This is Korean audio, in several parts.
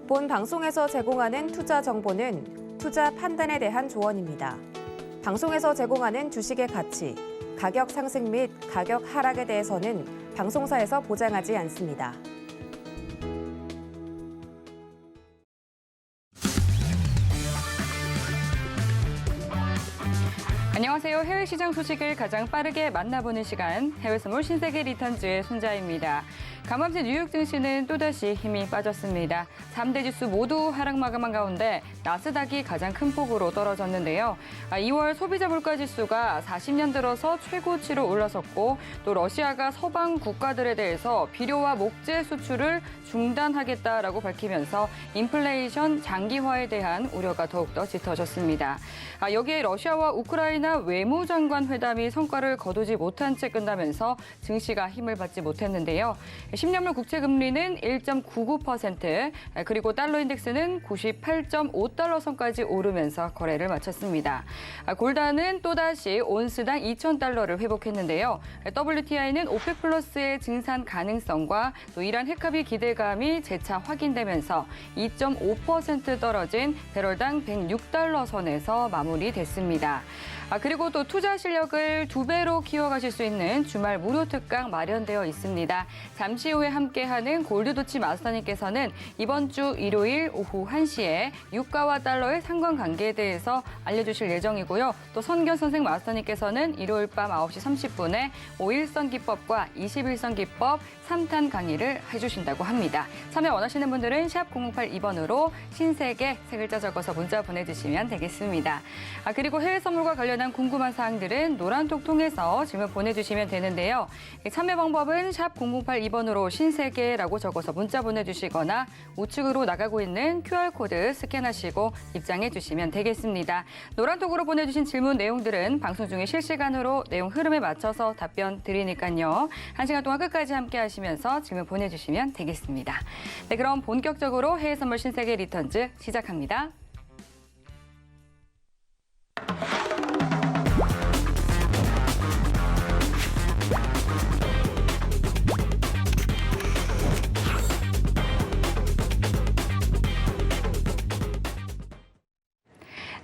본 방송에서 제공하는 투자 정보는 투자 판단에 대한 조언입니다. 방송에서 제공하는 주식의 가치, 가격 상승 및 가격 하락에 대해서는 방송사에서 보장하지 않습니다. 안녕하세요. 해외 시장 소식을 가장 빠르게 만나보는 시간, 해외선물 신세계 리턴즈의 손자입니다. 간밤새 뉴욕 증시는 또다시 힘이 빠졌습니다. 3대 지수 모두 하락 마감한 가운데 나스닥이 가장 큰 폭으로 떨어졌는데요. 2월 소비자 물가 지수가 40년 들어서 최고치로 올라섰고 또 러시아가 서방 국가들에 대해서 비료와 목재 수출을 중단하겠다라고 밝히면서 인플레이션 장기화에 대한 우려가 더욱더 짙어졌습니다. 여기에 러시아와 우크라이나 외무장관 회담이 성과를 거두지 못한 채 끝나면서 증시가 힘을 받지 못했는데요. 10년물 국채 금리는 1.99%, 그리고 달러 인덱스는 98.5달러 선까지 오르면서 거래를 마쳤습니다. 골단은 또다시 온스당 2,000달러를 회복했는데요. WTI는 오펙 플러스의 증산 가능성과 또 이란 핵합의 기대감이 재차 확인되면서 2.5% 떨어진 배럴당 106달러 선에서 마무리됐습니다. 그리고 또 투자 실력을 2배로 키워가실 수 있는 주말 무료 특강 마련되어 있습니다. 잠시 후에 함께하는 골드도치 마스터님께서는 이번 주 일요일 오후 1시에 유가와 달러의 상관관계에 대해서 알려주실 예정이고요. 또 선견 선생 마스터님께서는 일요일 밤 9시 30분에 5일선 기법과 21선 기법 3탄 강의를 해주신다고 합니다. 참여 원하시는 분들은 샵 0082번으로 신세계 세 글자 적어서 문자 보내주시면 되겠습니다. 그리고 해외 선물과 관련한 궁금한 사항들은 노란톡 통해서 질문 보내주시면 되는데요. 참여 방법은 샵 0082번으로 신세계라고 적어서 문자 보내주시거나 우측으로 나가고 있는 QR코드 스캔하시고 입장해 주시면 되겠습니다. 노란톡으로 보내주신 질문 내용들은 방송 중에 실시간으로 내용 흐름에 맞춰서 답변 드리니까요. 1시간 동안 끝까지 함께 하시면서 질문 보내주시면 되겠습니다. 네, 그럼 본격적으로 해외 선물 신세계 리턴즈 시작합니다.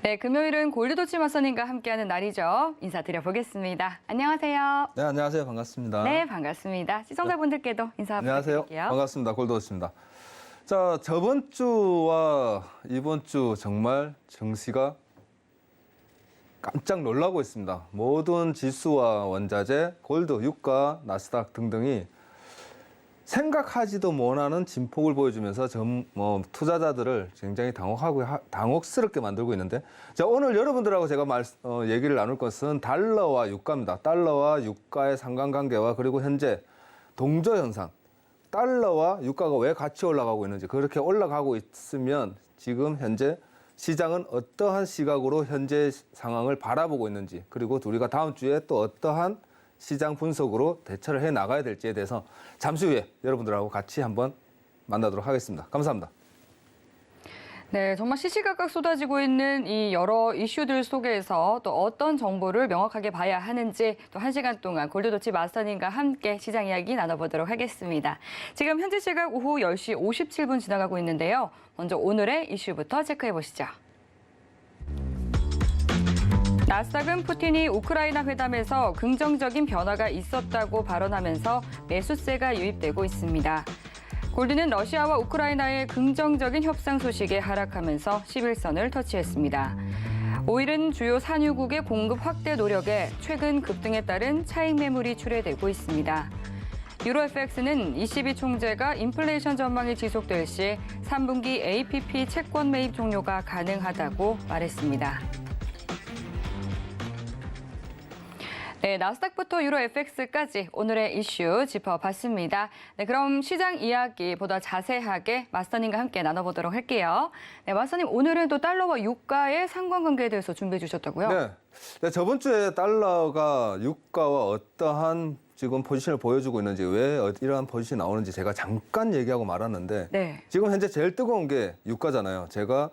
네, 금요일은 골드도치 마스터님과 함께하는 날이죠. 인사드려보겠습니다. 안녕하세요. 네, 안녕하세요. 반갑습니다. 네, 반갑습니다. 시청자분들께도 인사 안녕하세요. 부탁드릴게요. 반갑습니다. 골드도치입니다. 자, 저번 주와 이번 주 정말 증시가 깜짝 놀라고 있습니다. 모든 지수와 원자재, 골드, 유가, 나스닥 등등이 생각하지도 못하는 진폭을 보여주면서 투자자들을 굉장히 당혹스럽게 만들고 있는데, 자, 오늘 여러분들하고 제가 얘기를 나눌 것은 달러와 유가입니다. 달러와 유가의 상관관계와 그리고 현재 동조 현상, 달러와 유가가 왜 같이 올라가고 있는지, 그렇게 올라가고 있으면 지금 현재 시장은 어떠한 시각으로 현재 상황을 바라보고 있는지, 그리고 우리가 다음 주에 또 어떠한 시장 분석으로 대처를 해 나가야 될지에 대해서 잠시 후에 여러분들하고 같이 한번 만나도록 하겠습니다. 감사합니다. 네, 정말 시시각각 쏟아지고 있는 이 여러 이슈들 속에서 또 어떤 정보를 명확하게 봐야 하는지 또 1시간 동안 골드도치 마스터님과 함께 시장 이야기 나눠보도록 하겠습니다. 지금 현재 시각 오후 10시 57분 지나가고 있는데요. 먼저 오늘의 이슈부터 체크해 보시죠. 나스닥은 푸틴이 우크라이나 회담에서 긍정적인 변화가 있었다고 발언하면서 매수세가 유입되고 있습니다. 골드는 러시아와 우크라이나의 긍정적인 협상 소식에 하락하면서 11선을 터치했습니다. 오일은 주요 산유국의 공급 확대 노력에 최근 급등에 따른 차익 매물이 출회되고 있습니다. 유로FX는 ECB 총재가 인플레이션 전망이 지속될 시 3분기 APP 채권 매입 종료가 가능하다고 말했습니다. 네, 나스닥부터 유로FX까지 오늘의 이슈 짚어봤습니다. 네, 그럼 시장 이야기 보다 자세하게 마스터님과 함께 나눠보도록 할게요. 네, 마스터님, 오늘은 또 달러와 유가의 상관관계에 대해서 준비해 주셨다고요? 네. 네, 저번 주에 달러가 유가와 어떠한 지금 포지션을 보여주고 있는지, 왜 이러한 포지션이 나오는지 제가 잠깐 얘기하고 말았는데, 네. 지금 현재 제일 뜨거운 게 유가잖아요. 제가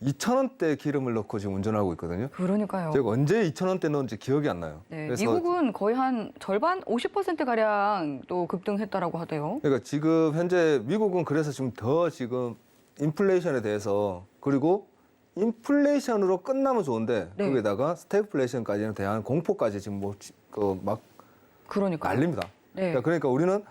2,000원대 기름을 넣고 지금 운전하고 있거든요. 그러니까요. 제가 언제 2,000원대 넣은지 기억이 안 나요. 네, 그래서 미국은 거의 한 절반 50%가량 또 급등했다라고 하대요. 그러니까 지금 현재 미국은 그래서 지금 더 지금 인플레이션에 대해서 그리고 인플레이션으로 끝나면 좋은데 네. 거기다가 스태그플레이션까지는 대한 공포까지 지금 막 그러니까. 난립니다. 네. 그러니까 우리는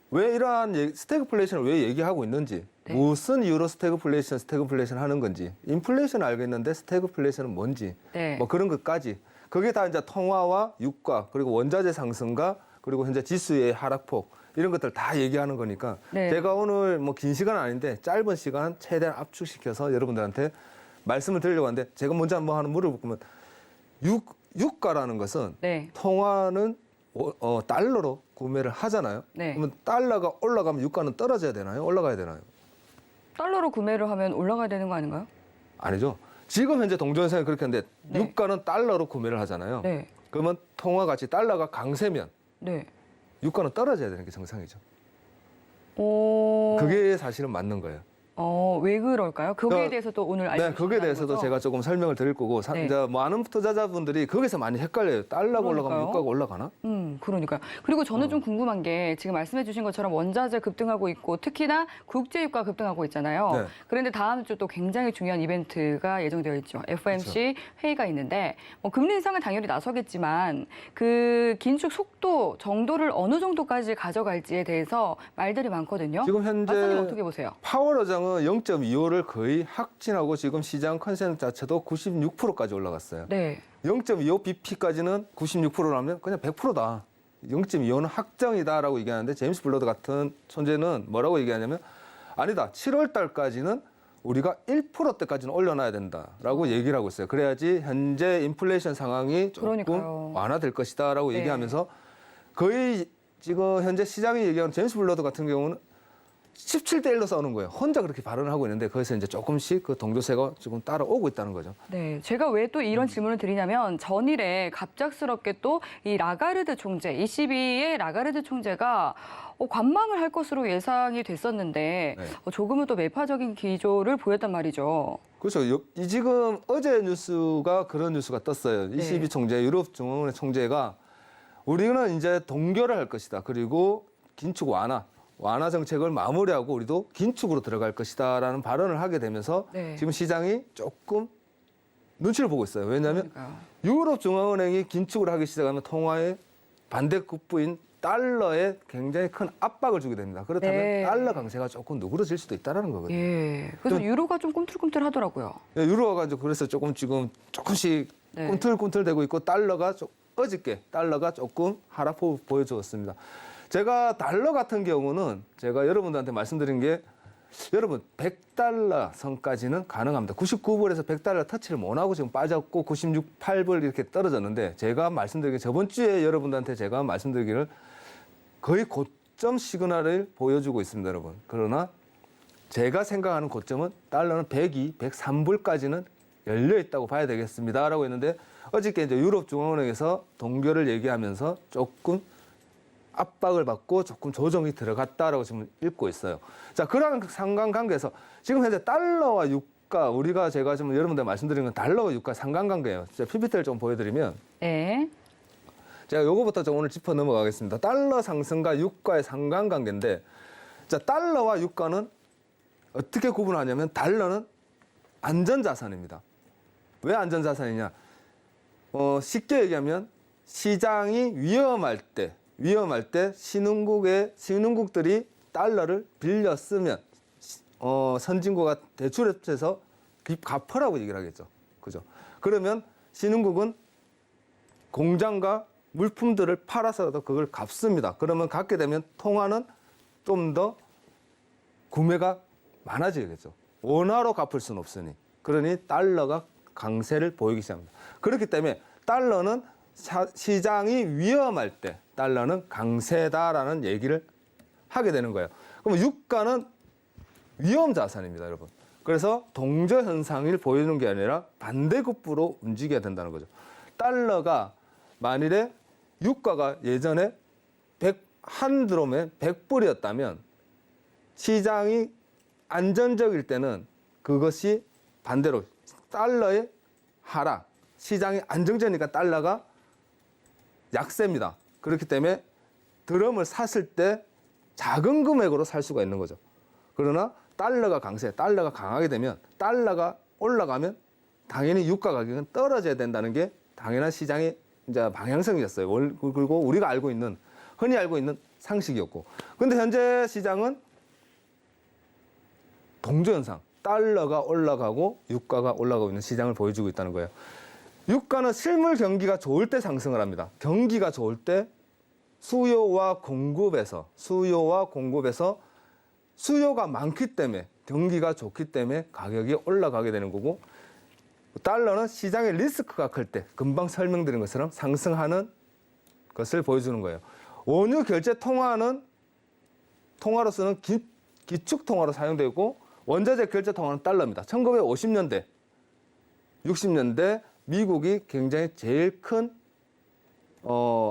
왜 이러한 스태그플레이션을 왜 얘기하고 있는지, 네. 무슨 이유로 스태그플레이션 하는 건지, 인플레이션은 알겠는데 스태그플레이션은 뭔지, 네. 뭐 그런 것까지 그게 다 이제 통화와 유가 그리고 원자재 상승과 그리고 현재 지수의 하락폭 이런 것들 다 얘기하는 거니까 네. 제가 오늘 뭐 긴 시간은 아닌데 짧은 시간 최대한 압축시켜서 여러분들한테 말씀을 드리려고 하는데 제가 먼저 한번 하나 물어보면 유가라는 것은 네. 통화는 달러로 구매를 하잖아요. 네. 그러면 달러가 올라가면 유가는 떨어져야 되나요? 올라가야 되나요? 달러로 구매를 하면 올라가야 되는 거 아닌가요? 아니죠. 지금 현재 동전세는 그렇게 하는데 네. 유가는 달러로 구매를 하잖아요. 네. 그러면 통화 가치 달러가 강세면 네. 유가는 떨어져야 되는 게 정상이죠. 오. 그게 사실은 맞는 거예요. 왜 그럴까요? 거기에 대해서도 오늘 네, 알려주신다는 거기에 대해서도 거죠? 제가 조금 설명을 드릴 거고 네. 이제 많은 투자자분들이 거기서 많이 헷갈려요. 달러가 올라가면 그러니까요. 유가가 올라가나? 그러니까요. 그리고 저는 좀 궁금한 게 지금 말씀해 주신 것처럼 원자재 급등하고 있고 특히나 국제유가 급등하고 있잖아요. 네. 그런데 다음 주 또 굉장히 중요한 이벤트가 예정되어 있죠. FOMC 회의가 있는데 뭐 금리 인상은 당연히 나서겠지만 그 긴축 속도 정도를 어느 정도까지 가져갈지에 대해서 말들이 많거든요. 지금 현재 박사님 어떻게 보세요? 파월 의장은 0.25를 거의 확진하고 지금 시장 컨센서스 자체도 96%까지 올라갔어요. 네. 0.25 bp까지는 96%라면 그냥 100%다. 0.25는 확정이다라고 얘기하는데 제임스 블러드 같은 존재는 뭐라고 얘기하냐면 아니다. 7월 달까지는 우리가 1%대까지는 올려놔야 된다라고 얘기를 하고 있어요. 그래야지 현재 인플레이션 상황이 조금 그러니까요. 완화될 것이다라고 네. 얘기하면서 거의 지금 현재 시장이 얘기하는 제임스 블러드 같은 경우는 17대 1로 싸우는 거예요. 혼자 그렇게 발언을 하고 있는데 거기서 이제 조금씩 그 동조세가 지금 따라오고 있다는 거죠. 네, 제가 왜 또 이런 질문을 드리냐면 전일에 갑작스럽게 또 이 라가르드 총재, ECB의 라가르드 총재가 관망을 할 것으로 예상이 됐었는데 네. 조금은 또 매파적인 기조를 보였단 말이죠. 그렇죠. 이 지금 어제 뉴스가 그런 뉴스가 떴어요. 네. ECB 총재, 유럽 중앙은행 총재가 우리는 이제 동결을 할 것이다. 그리고 긴축 완화 정책을 마무리하고 우리도 긴축으로 들어갈 것이다라는 발언을 하게 되면서 네. 지금 시장이 조금 눈치를 보고 있어요. 왜냐하면 그러니까요. 유럽 중앙은행이 긴축을 하기 시작하면 통화의 반대급부인 달러에 굉장히 큰 압박을 주게 됩니다. 그렇다면 네. 달러 강세가 조금 누그러질 수도 있다는 거거든요. 예, 그래서 유로가 좀 꿈틀꿈틀하더라고요. 유로화가 이제 그래서 조금씩 네. 꿈틀꿈틀대고 있고 달러가 어저께 달러가 조금 하락폭을 보여주었습니다. 제가 달러 같은 경우는 제가 여러분들한테 말씀드린 게 여러분 100달러 선까지는 가능합니다. 99불에서 100달러 터치를 못하고 지금 빠졌고 96, 8불 이렇게 떨어졌는데 제가 말씀드린 게 저번 주에 여러분들한테 제가 말씀드리기를 거의 고점 시그널을 보여주고 있습니다, 여러분. 그러나 제가 생각하는 고점은 달러는 102, 103불까지는 열려 있다고 봐야 되겠습니다라고 했는데 어저께 이제 유럽 중앙은행에서 동결을 얘기하면서 조금 압박을 받고 조금 조정이 들어갔다라고 지금 읽고 있어요. 자, 그런 상관관계에서 지금 현재 달러와 유가 제가 지금 여러분들 말씀드린 건 달러와 유가 상관관계예요. 제가 PPT를 좀 보여드리면 네. 제가 요거부터 좀 오늘 짚어 넘어가겠습니다. 달러 상승과 유가의 상관관계인데, 자, 달러와 유가는 어떻게 구분하냐면 달러는 안전자산입니다. 왜 안전자산이냐? 쉽게 얘기하면 시장이 위험할 때 신흥국들이 달러를 빌려 쓰면 선진국가 대출해서 갚으라고 얘기를 하겠죠. 그죠? 그러면 신흥국은 공장과 물품들을 팔아서라도 그걸 갚습니다. 그러면 갚게 되면 통화는 좀 더 구매가 많아지겠죠. 원화로 갚을 수는 없으니. 그러니 달러가 강세를 보이기 시작합니다. 그렇기 때문에 달러는 시장이 위험할 때 달러는 강세다라는 얘기를 하게 되는 거예요. 그럼 유가는 위험 자산입니다, 여러분. 그래서 동저 현상을 보이는 게 아니라 반대급부로 움직여야 된다는 거죠. 달러가 만일에 유가가 예전에 100드럼에 100불이었다면 시장이 안전적일 때는 그것이 반대로 달러의 하락, 시장이 안정적이니까 달러가 약세입니다. 그렇기 때문에 드럼을 샀을 때 작은 금액으로 살 수가 있는 거죠. 그러나 달러가 달러가 강하게 되면 달러가 올라가면 당연히 유가 가격은 떨어져야 된다는 게 당연한 시장의 이제 방향성이었어요. 그리고 우리가 흔히 알고 있는 상식이었고. 근데 현재 시장은 동조현상, 달러가 올라가고 유가가 올라가고 있는 시장을 보여주고 있다는 거예요. 유가는 실물 경기가 좋을 때 상승을 합니다. 경기가 좋을 때 수요와 공급에서 수요가 많기 때문에 경기가 좋기 때문에 가격이 올라가게 되는 거고, 달러는 시장의 리스크가 클 때 금방 설명드린 것처럼 상승하는 것을 보여주는 거예요. 원유 결제 통화로서는 기축 통화로 사용되고 원자재 결제 통화는 달러입니다. 1950년대, 60년대 미국이 굉장히 제일 큰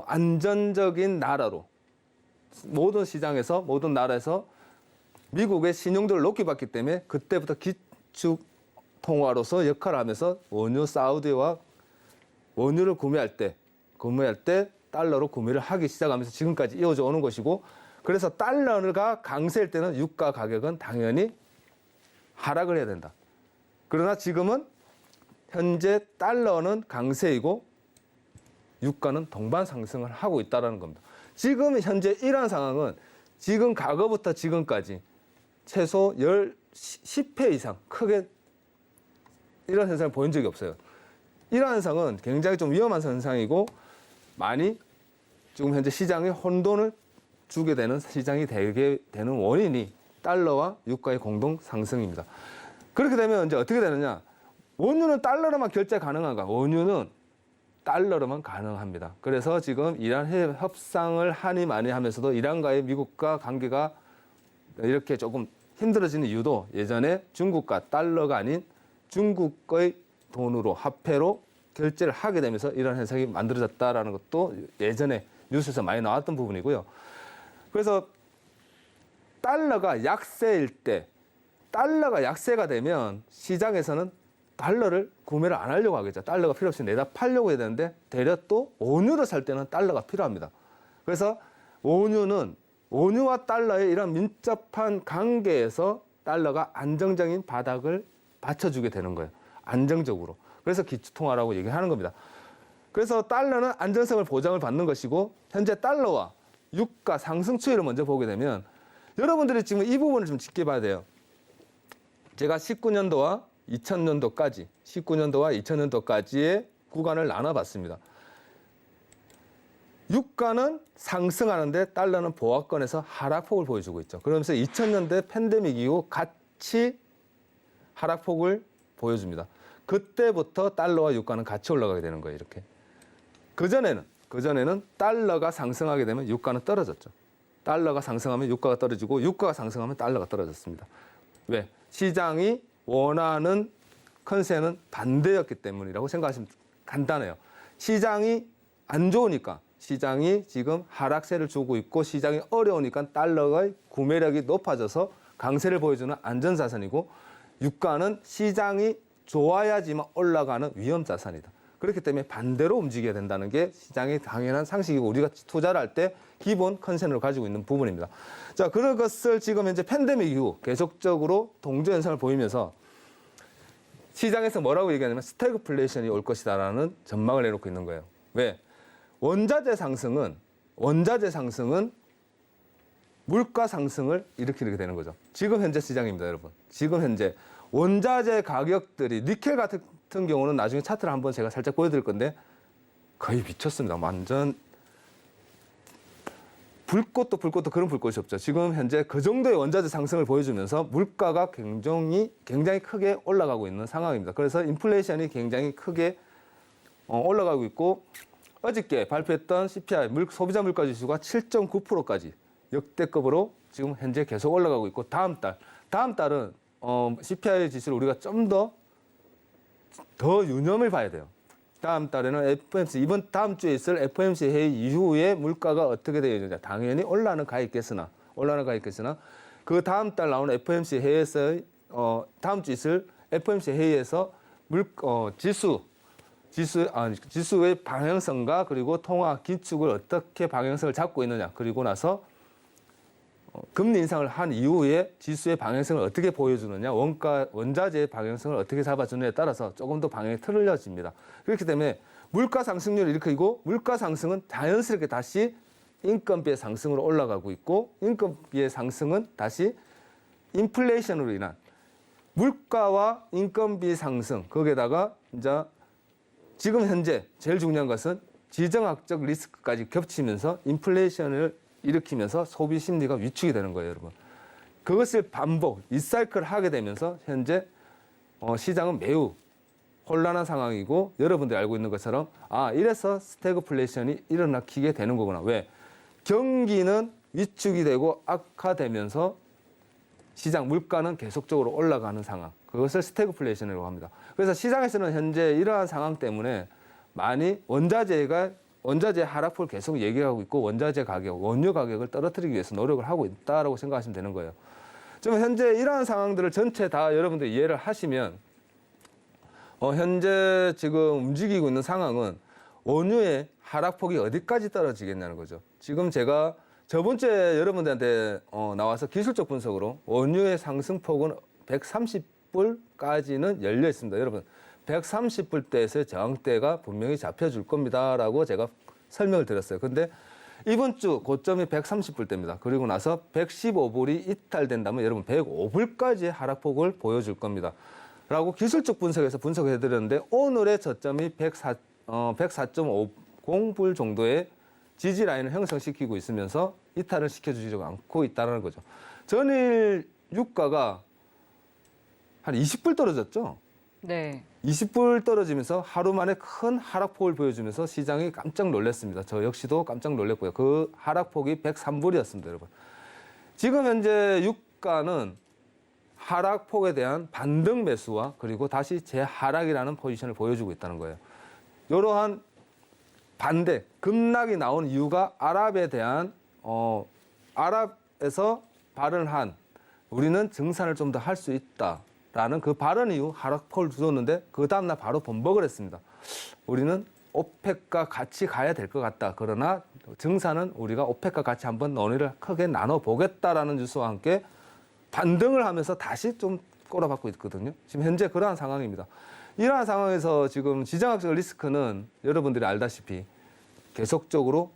안전적인 나라로 모든 시장에서 모든 나라에서 미국의 신용도를 높게 봤기 때문에 그때부터 기축 통화로서 역할을 하면서 사우디와 원유를 구매할 때 달러로 구매를 하기 시작하면서 지금까지 이어져 오는 것이고, 그래서 달러가 강세일 때는 유가 가격은 당연히 하락을 해야 된다. 그러나 지금은 현재 달러는 강세이고 유가는 동반 상승을 하고 있다는 겁니다. 지금 현재 이러한 상황은 지금 과거부터 지금까지 최소 10회 이상 크게 이런 현상을 보인 적이 없어요. 이러한 현상은 굉장히 좀 위험한 현상이고, 많이 지금 현재 시장에 혼돈을 주게 되는 시장이 되게 되는 원인이 달러와 유가의 공동 상승입니다. 그렇게 되면 이제 어떻게 되느냐? 원유는 달러로만 결제 가능한가? 원유는 달러로만 가능합니다. 그래서 지금 이란 해협 협상을 하니 많이 하면서도 이란과의 미국과 관계가 이렇게 조금 힘들어지는 이유도 예전에 중국과 달러가 아닌 중국의 돈으로 화폐로 결제를 하게 되면서 이런 현상이 만들어졌다라는 것도 예전에 뉴스에서 많이 나왔던 부분이고요. 그래서 달러가 약세일 때, 달러가 약세가 되면 시장에서는 달러를 구매를 안 하려고 하겠죠. 달러가 필요 없이 내다 팔려고 해야 되는데 대려 또 원유를 살 때는 달러가 필요합니다. 그래서 원유와 달러의 이런 민첩한 관계에서 달러가 안정적인 바닥을 받쳐주게 되는 거예요. 안정적으로. 그래서 기축통화라고 얘기하는 겁니다. 그래서 달러는 안전성을 보장을 받는 것이고, 현재 달러와 유가 상승 추이를 먼저 보게 되면 여러분들이 지금 이 부분을 좀 지켜봐야 돼요. 제가 19년도와 2000년도까지의 구간을 나눠봤습니다. 유가는 상승하는데 달러는 보합권에서 하락폭을 보여주고 있죠. 그러면서 2000년대 팬데믹 이후 같이 하락폭을 보여줍니다. 그때부터 달러와 유가는 같이 올라가게 되는 거예요. 이렇게. 그전에는 달러가 상승하게 되면 유가는 떨어졌죠. 달러가 상승하면 유가가 떨어지고 유가가 상승하면 달러가 떨어졌습니다. 왜? 시장이 원하는 컨셉은 반대였기 때문이라고 생각하시면 간단해요. 시장이 안 좋으니까, 시장이 지금 하락세를 주고 있고 시장이 어려우니까 달러의 구매력이 높아져서 강세를 보여주는 안전자산이고, 유가는 시장이 좋아야지만 올라가는 위험자산이다. 그렇기 때문에 반대로 움직여야 된다는 게 시장의 당연한 상식이고 우리가 투자를 할 때 기본 컨센을 가지고 있는 부분입니다. 자, 그런 것을 지금 현재 팬데믹 이후 계속적으로 동조 현상을 보이면서 시장에서 뭐라고 얘기하냐면 스태그플레이션이 올 것이다라는 전망을 내놓고 있는 거예요. 왜? 원자재 상승은 물가 상승을 일으키게 되는 거죠. 지금 현재 시장입니다, 여러분. 지금 현재 원자재 가격들이 니켈 같은 경우는 나중에 차트를 한번 제가 살짝 보여드릴 건데 거의 미쳤습니다. 완전 불꽃도 그런 불꽃이 없죠. 지금 현재 그 정도의 원자재 상승을 보여주면서 물가가 굉장히 크게 올라가고 있는 상황입니다. 그래서 인플레이션이 굉장히 크게 올라가고 있고, 어저께 발표했던 CPI 소비자 물가 지수가 7.9%까지 역대급으로 지금 현재 계속 올라가고 있고, 다음 달은 CPI 지수를 우리가 좀 더 유념을 봐야 돼요. 다음 달에는 다음 주에 있을 FOMC 회의 이후에 물가가 어떻게 되느냐. 당연히 올라는 가 있겠으나 그 다음 달 나오는 FOMC 회의에서 다음 주 있을 FOMC 회의에서 지수의 방향성과 그리고 통화 기축을 어떻게 방향성을 잡고 있느냐. 그리고 나서 금리 인상을 한 이후에 지수의 방향성을 어떻게 보여주느냐, 원자재의 방향성을 어떻게 잡아주느냐에 따라서 조금 더 방향이 틀어집니다. 그렇기 때문에 물가 상승률을 일으키고 물가 상승은 자연스럽게 다시 인건비의 상승으로 올라가고 있고 인건비의 상승은 다시 인플레이션으로 인한 물가와 인건비 상승, 거기에다가 이제 지금 현재 제일 중요한 것은 지정학적 리스크까지 겹치면서 인플레이션을 일으키면서 소비 심리가 위축이 되는 거예요, 여러분. 그것을 반복, 리사이클 하게 되면서 현재 시장은 매우 혼란한 상황이고 여러분들이 알고 있는 것처럼 이래서 스태그플레이션이 일어나게 되는 거구나. 왜? 경기는 위축이 되고 악화되면서 시장 물가는 계속적으로 올라가는 상황. 그것을 스태그플레이션이라고 합니다. 그래서 시장에서는 현재 이러한 상황 때문에 많이 원자재 하락폭을 계속 얘기하고 있고 원자재 가격, 원유 가격을 떨어뜨리기 위해서 노력을 하고 있다라고 생각하시면 되는 거예요. 좀 현재 이러한 상황들을 전체 다 여러분들이 이해를 하시면 현재 지금 움직이고 있는 상황은 원유의 하락폭이 어디까지 떨어지겠냐는 거죠. 지금 제가 저번 주에 여러분들한테 나와서 기술적 분석으로 원유의 상승폭은 130불까지는 열려 있습니다. 여러분 130불대에서의 저항대가 분명히 잡혀줄 겁니다라고 제가 설명을 드렸어요. 근데 이번 주 고점이 130불대입니다. 그리고 나서 115불이 이탈된다면 여러분 105불까지의 하락폭을 보여줄 겁니다. 라고 기술적 분석에서 분석을 해드렸는데 오늘의 저점이 104.50불 정도의 지지 라인을 형성시키고 있으면서 이탈을 시켜주지 않고 있다는 거죠. 전일 유가가 한 20불 떨어졌죠? 네. 20불 떨어지면서 하루 만에 큰 하락폭을 보여주면서 시장이 깜짝 놀랐습니다. 저 역시도 깜짝 놀랐고요. 그 하락폭이 103불이었습니다, 여러분. 지금 현재 유가는 하락폭에 대한 반등 매수와 그리고 다시 재하락이라는 포지션을 보여주고 있다는 거예요. 이러한 반대, 급락이 나온 이유가 아랍에 대한 아랍에서 발언한 우리는 증산을 좀 더 할 수 있다라는 그 발언 이후 하락폭을 두었는데 그 다음날 바로 번복을 했습니다. 우리는 오펙과 같이 가야 될 것 같다. 그러나 증산은 우리가 오펙과 같이 한번 논의를 크게 나눠보겠다라는 뉴스와 함께 반등을 하면서 다시 좀 꼬라박고 있거든요. 지금 현재 그러한 상황입니다. 이러한 상황에서 지금 지정학적 리스크는 여러분들이 알다시피 계속적으로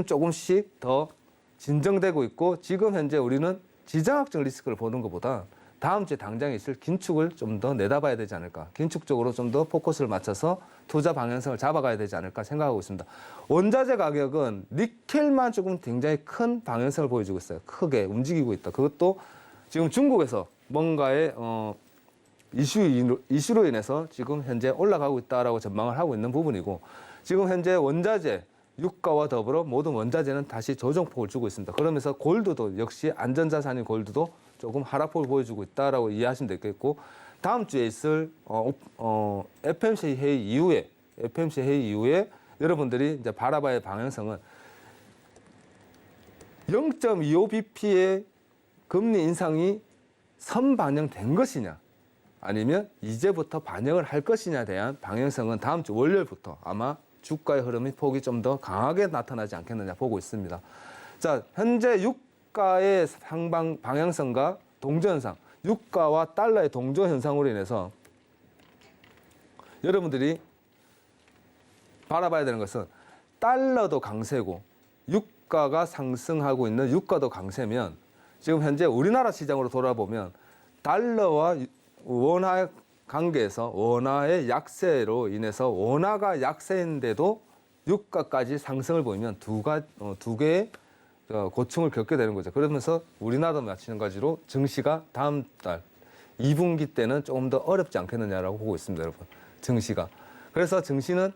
조금씩 더 진정되고 있고 지금 현재 우리는 지정학적 리스크를 보는 것보다 다음 주에 당장 있을 긴축을 좀 더 내다봐야 되지 않을까. 긴축 쪽으로 좀 더 포커스를 맞춰서 투자 방향성을 잡아가야 되지 않을까 생각하고 있습니다. 원자재 가격은 니켈만 조금 굉장히 큰 방향성을 보여주고 있어요. 크게 움직이고 있다. 그것도 지금 중국에서 뭔가의 이슈로 인해서 지금 현재 올라가고 있다라고 전망을 하고 있는 부분이고 지금 현재 원자재 유가와 더불어 모든 원자재는 다시 조정폭을 주고 있습니다. 그러면서 골드도 역시 안전자산인 골드도 조금 하락폭을 보여주고 있다라고 이해하시면 되겠고 다음 주에 있을 FMC 회의 이후에 여러분들이 이제 바라봐야 할 방향성은 0.25bp의 금리 인상이 선반영된 것이냐 아니면 이제부터 반영을 할 것이냐에 대한 방향성은 다음 주 월요일부터 아마 주가의 흐름이 폭이 좀 더 강하게 나타나지 않겠느냐 보고 있습니다. 자, 현재 유가의 상방 방향성과 동저현상, 유가와 달러의 동저현상으로 인해서 여러분들이 바라봐야 되는 것은 달러도 강세고 유가가 상승하고 있는 유가도 강세면 지금 현재 우리나라 시장으로 돌아보면 달러와 원화 관계에서 원화의 약세로 인해서 원화가 약세인데도 유가까지 상승을 보이면 두 개의 고충을 겪게 되는 거죠. 그러면서 우리나라도 마찬가지로 증시가 다음 달 2분기 때는 조금 더 어렵지 않겠느냐라고 보고 있습니다, 여러분. 증시가. 그래서 증시는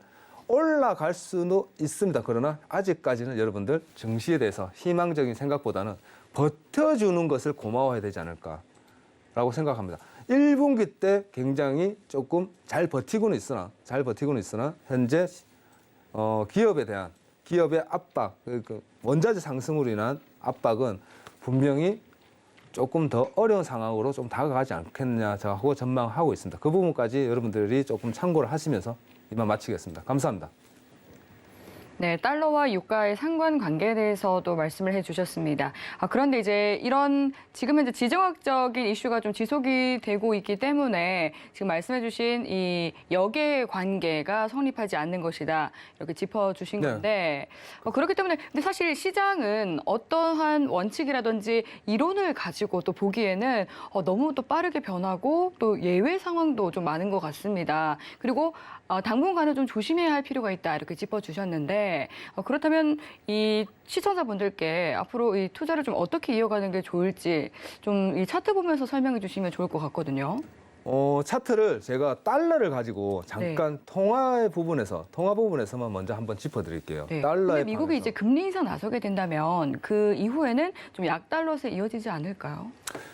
올라갈 수도 있습니다. 그러나 아직까지는 여러분들 증시에 대해서 희망적인 생각보다는 버텨주는 것을 고마워해야 되지 않을까라고 생각합니다. 1분기 때 굉장히 조금 잘 버티고는 있으나 현재 기업의 압박, 원자재 상승으로 인한 압박은 분명히 조금 더 어려운 상황으로 좀 다가가지 않겠느냐 하고 전망하고 있습니다. 그 부분까지 여러분들이 조금 참고를 하시면서 이만 마치겠습니다. 감사합니다. 네, 달러와 유가의 상관관계에 대해서도 말씀을 해주셨습니다. 그런데 이제 이런 지금 현재 지정학적인 이슈가 좀 지속이 되고 있기 때문에 지금 말씀해주신 이 역의 관계가 성립하지 않는 것이다 이렇게 짚어주신 네. 건데 그렇기 때문에 근데 사실 시장은 어떠한 원칙이라든지 이론을 가지고 또 보기에는 너무 또 빠르게 변하고 또 예외 상황도 좀 많은 것 같습니다. 그리고 당분간은 좀 조심해야 할 필요가 있다 이렇게 짚어주셨는데 그렇다면 이 시청자분들께 앞으로 이 투자를 좀 어떻게 이어가는 게 좋을지 좀 이 차트 보면서 설명해 주시면 좋을 것 같거든요. 차트를 제가 달러를 가지고 잠깐 통화 부분에서만 먼저 한번 짚어드릴게요. 네. 달러에 근데 미국이 반해서. 이제 금리 인상 나서게 된다면 그 이후에는 좀 약달러세 이어지지 않을까요?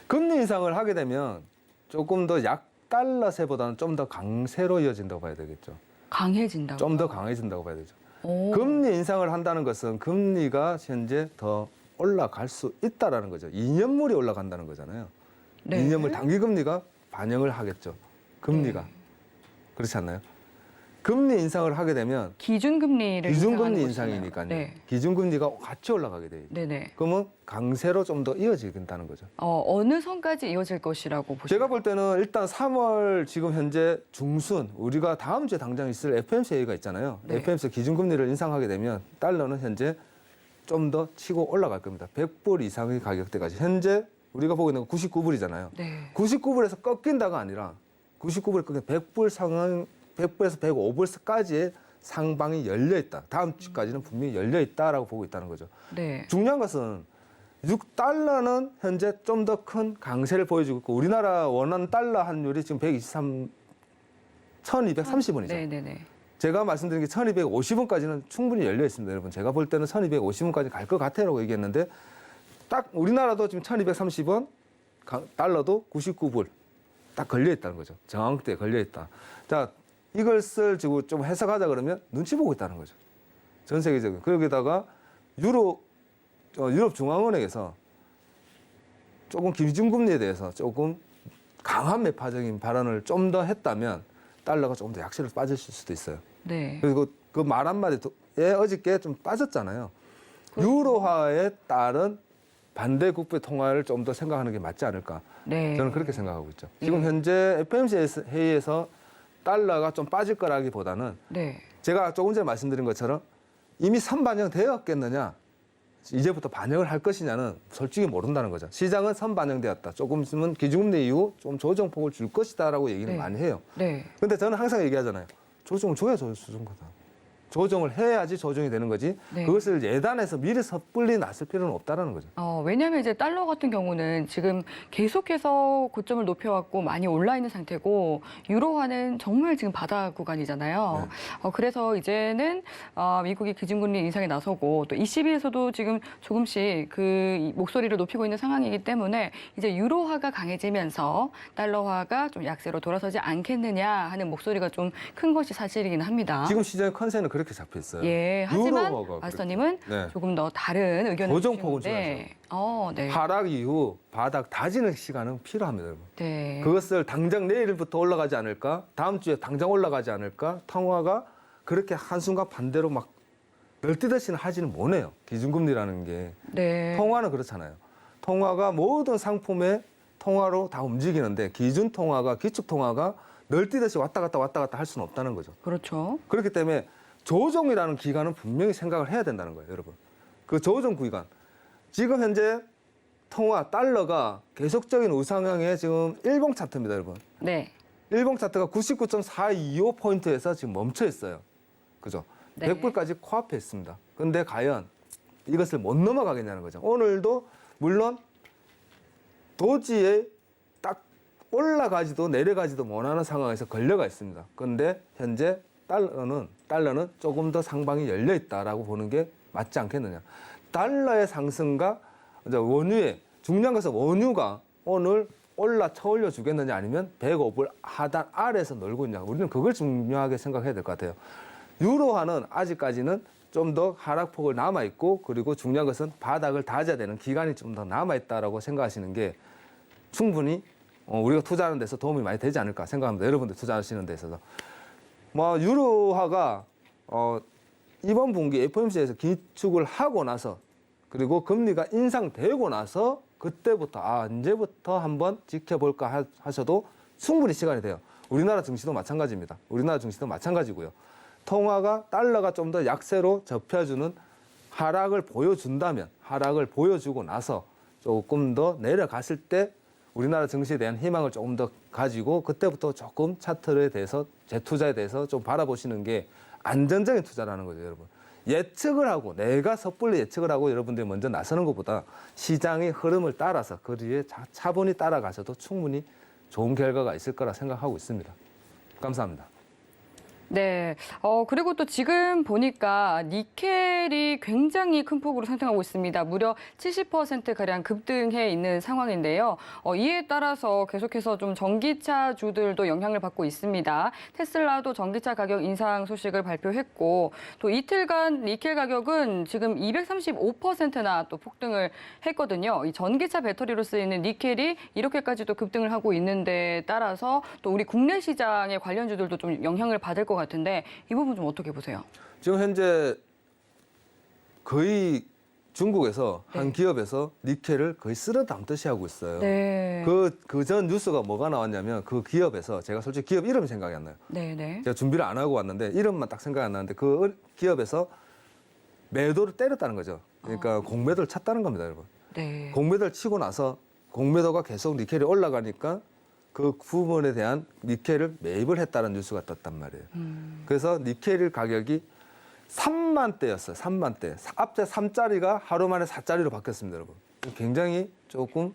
금리 인상을 하게 되면 조금 더 약달러세보다는 좀 더 강세로 이어진다고 봐야 되겠죠. 강해진다고. 좀 더 강해진다고 봐야 되죠. 오. 금리 인상을 한다는 것은 금리가 현재 더 올라갈 수 있다라는 거죠. 2년물이 올라간다는 거잖아요. 네. 2년물 단기 금리가 반영을 하겠죠. 금리가. 네. 그렇지 않나요? 금리 인상을 하게 되면 기준금리를 기준금리 인상하는 인상이니까요. 것이잖아요. 네. 기준금리가 같이 올라가게 돼요. 네네. 그러면 강세로 좀 더 이어지겠다는 거죠. 어느 선까지 이어질 것이라고 보시나요? 제가 볼 때는 일단 3월 지금 현재 중순 우리가 다음 주에 당장 있을 FOMC 회의가 있잖아요. 네. FOMC 기준금리를 인상하게 되면 달러는 현재 좀 더 치고 올라갈 겁니다. 100불 이상의 가격대까지. 현재 우리가 보고 있는 건 99불이잖아요. 네. 99불에서 꺾인다가 아니라 99불에 꺾인 100불 상황 100불에서 105불까지의 상방이 열려 있다. 다음 주까지는 분명히 열려 있다라고 보고 있다는 거죠. 네. 중요한 것은 6달러는 현재 좀 더 큰 강세를 보여주고 있고 우리나라 원화 달러 환율이 지금 1230원이죠. 네네네. 제가 말씀드린 게 1250원까지는 충분히 열려 있습니다, 여러분. 제가 볼 때는 1250원까지 갈 것 같아라고 얘기했는데 딱 우리나라도 지금 1230원, 달러도 99불 딱 걸려 있다는 거죠. 저항대에 걸려 있다. 자, 이것을 지금 좀 해석하자 그러면 눈치 보고 있다는 거죠. 전 세계적으로. 거기다가 유럽 중앙은행에서 조금 기준금리에 대해서 조금 강한 매파적인 발언을 좀 더 했다면 달러가 조금 더 약세로 빠질 수도 있어요. 네. 그리고 그 말 한마디에 어저께 좀 빠졌잖아요. 유로화에 따른 반대 국부 통화를 좀 더 생각하는 게 맞지 않을까. 네. 저는 그렇게 생각하고 있죠. 지금 현재 FOMC 회의에서 달러가 좀 빠질 거라기보다는 네. 제가 조금 전에 말씀드린 것처럼 이미 선반영되었겠느냐, 이제부터 반영을 할 것이냐는 솔직히 모른다는 거죠. 시장은 선반영되었다. 조금 있으면 기준금리 이후 좀 조정폭을 줄 것이다라고 얘기를 네. 많이 해요. 네. 근데 저는 항상 얘기하잖아요. 조정을 줘야 조정 거다. 조정을 해야지 조정이 되는 거지. 네. 그것을 예단해서 미리 섣불리 놨을 필요는 없다라는 거죠. 왜냐하면 이제 달러 같은 경우는 지금 계속해서 고점을 높여왔고 많이 올라 있는 상태고 유로화는 정말 지금 바닥 구간이잖아요. 그래서 이제는 미국이 기준금리 인상에 나서고 또 ECB에서도 지금 조금씩 그 목소리를 높이고 있는 상황이기 때문에 이제 유로화가 강해지면서 달러화가 좀 약세로 돌아서지 않겠느냐 하는 목소리가 좀 큰 것이 사실이긴 합니다. 지금 시장의 컨센은 그렇게 잡혀 있어요. 예, 하지만 유로화가 마스터님은 네. 조금 더 다른 의견을 조정폭은 주시는데, 네. 하락 이후 바닥 다지는 시간은 필요합니다, 여러분. 네. 그것을 당장 내일부터 올라가지 않을까? 다음 주에 당장 올라가지 않을까? 통화가 그렇게 한순간 반대로 막 널뛰듯이는 하지는 못해요. 기준금리라는 게. 네. 통화는 그렇잖아요. 통화가 모든 상품의 통화로 다 움직이는데 기준 통화가, 기축 통화가 널뛰듯이 왔다 갔다 할 수는 없다는 거죠. 그렇죠. 그렇기 때문에 조정이라는 기간은 분명히 생각을 해야 된다는 거예요, 여러분. 그 조정 기간. 지금 현재 통화, 달러가 계속적인 우상향의 지금 일봉 차트입니다, 여러분. 네. 일봉 차트가 99.425포인트에서 지금 멈춰 있어요. 그죠? 네. 100불까지 코앞에 있습니다. 근데 과연 이것을 못 넘어가겠냐는 거죠. 오늘도 물론 도지에 딱 올라가지도 내려가지도 못하는 상황에서 걸려가 있습니다. 그런데 현재 달러는 조금 더 상방이 열려 있다라고 보는 게 맞지 않겠느냐. 달러의 상승과 이제 원유의 중요한 것은 원유가 오늘 쳐올려 주겠느냐 아니면 105불 하단 아래에서 놀고 있냐. 우리는 그걸 중요하게 생각해야 될 것 같아요. 유로화는 아직까지는 좀 더 하락폭을 남아 있고 그리고 중요한 것은 바닥을 다져야 되는 기간이 좀 더 남아 있다라고 생각하시는 게 충분히 우리가 투자하는 데서 도움이 많이 되지 않을까 생각합니다. 여러분들 투자하시는 데 있어서. 유로화가 이번 분기 FOMC에서 긴축을 하고 나서 그리고 금리가 인상되고 나서 그때부터 이제부터 한번 지켜볼까 하셔도 충분히 시간이 돼요. 우리나라 증시도 마찬가지입니다. 우리나라 증시도 마찬가지고요. 통화가 달러가 좀 더 약세로 접혀주는 하락을 보여준다면 하락을 보여주고 나서 조금 더 내려갔을 때 우리나라 증시에 대한 희망을 조금 더 가지고 그때부터 조금 차트에 대해서 재투자에 대해서 좀 바라보시는 게 안정적인 투자라는 거죠, 여러분. 예측을 하고 내가 섣불리 예측을 하고 여러분들이 먼저 나서는 것보다 시장의 흐름을 따라서 그 뒤에 차분히 따라가셔도 충분히 좋은 결과가 있을 거라 생각하고 있습니다. 감사합니다. 네. 그리고 또 지금 보니까 니켈이 굉장히 큰 폭으로 상승하고 있습니다. 무려 70%가량 급등해 있는 상황인데요. 이에 따라서 계속해서 좀 전기차주들도 영향을 받고 있습니다. 테슬라도 전기차 가격 인상 소식을 발표했고 또 이틀간 니켈 가격은 지금 235%나 또 폭등을 했거든요. 이 전기차 배터리로 쓰이는 니켈이 이렇게까지도 급등을 하고 있는데 따라서 또 우리 국내 시장의 관련주들도 좀 영향을 받을 것 같은데 이 부분 좀 어떻게 보세요? 지금 현재 거의 중국에서 한 네. 기업에서 니켈을 거의 쓸어 담듯이 하고 있어요. 네. 그 전 뉴스가 뭐가 나왔냐면 그 기업에서 제가 솔직히 기업 이름이 생각이 안 나요. 네. 제가 준비를 안 하고 왔는데 이름만 딱 생각이 안 나는데 그 기업에서 매도를 때렸다는 거죠. 그러니까 공매도를 찼다는 겁니다, 여러분. 네. 공매도를 치고 나서 공매도가 계속 니켈이 올라가니까 그 부분에 대한 니켈을 매입을 했다는 뉴스가 떴단 말이에요. 그래서 니켈 가격이 3만 대였어요. 3만 대. 앞에 3짜리가 하루 만에 4짜리로 바뀌었습니다, 여러분. 굉장히 조금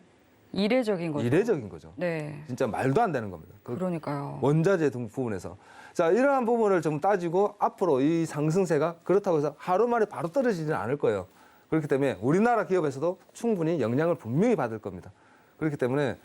이례적인 거죠. 이례적인 거죠. 네. 진짜 말도 안 되는 겁니다. 그러니까요. 원자재 등 부분에서. 자, 이러한 부분을 좀 따지고 앞으로 이 상승세가 그렇다고 해서 하루 만에 바로 떨어지지는 않을 거예요. 그렇기 때문에 우리나라 기업에서도 충분히 영향을 분명히 받을 겁니다. 그렇기 때문에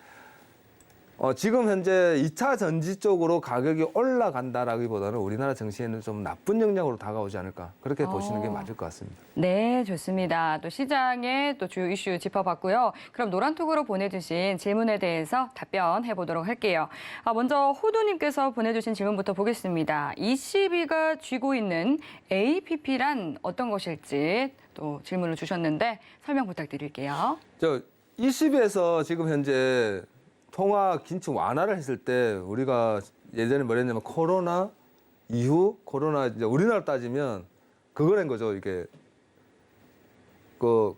지금 현재 2차 전지 쪽으로 가격이 올라간다라기보다는 우리나라 증시에는 좀 나쁜 영향으로 다가오지 않을까 그렇게 보시는 게 맞을 것 같습니다. 네, 좋습니다. 또 시장의 또 주요 이슈 짚어봤고요. 그럼 노란톡으로 보내주신 질문에 대해서 답변해 보도록 할게요. 먼저 호두님께서 보내주신 질문부터 보겠습니다. ECB가 쥐고 있는 APP란 어떤 것일지 또 질문을 주셨는데 설명 부탁드릴게요. ECB에서 지금 현재 통화 긴축 완화를 했을 때 우리가 예전에 뭐랬냐면 코로나 이후 코로나 이제 우리나라 따지면 그거란 거죠. 이게 그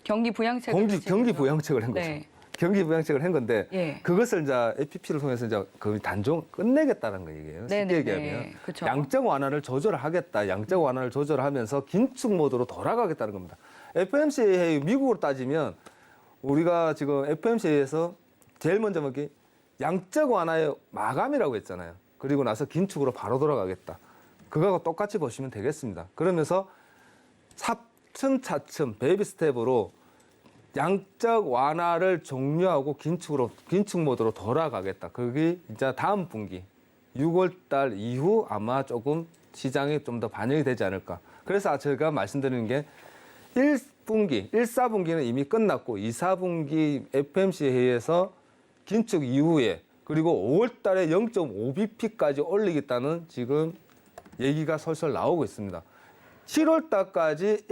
경기 부양책 경기 부양책을 한 거죠. 네. 경기 부양책을 한 건데 예. 그것을 이제 APP를 통해서 이제 그 단종 끝내겠다는 거 얘기예요. 쉽게 얘기하면 그쵸. 양적 완화를 조절하겠다. 양적 완화를 조절하면서 긴축 모드로 돌아가겠다는 겁니다. FOMC 회의 미국으로 따지면 우리가 지금 FOMC 회의에서 제일 먼저 뭐기 양적 완화의 마감이라고 했잖아요. 그리고 나서 긴축으로 바로 돌아가겠다. 그거하고 똑같이 보시면 되겠습니다. 그러면서 차츰차츰 베이비 스텝으로 양적 완화를 종료하고 긴축 모드로 돌아가겠다. 그게 이제 다음 분기 6월 달 이후 아마 조금 시장에 좀 더 반영이 되지 않을까. 그래서 제가 말씀드리는 게 1분기, 1사분기는 이미 끝났고 2사분기 FOMC 회의에서 긴축 이후에 그리고 5월 달에 0.5bp까지 올리겠다는 지금 얘기가 솔솔 나오고 있습니다. 7월 달까지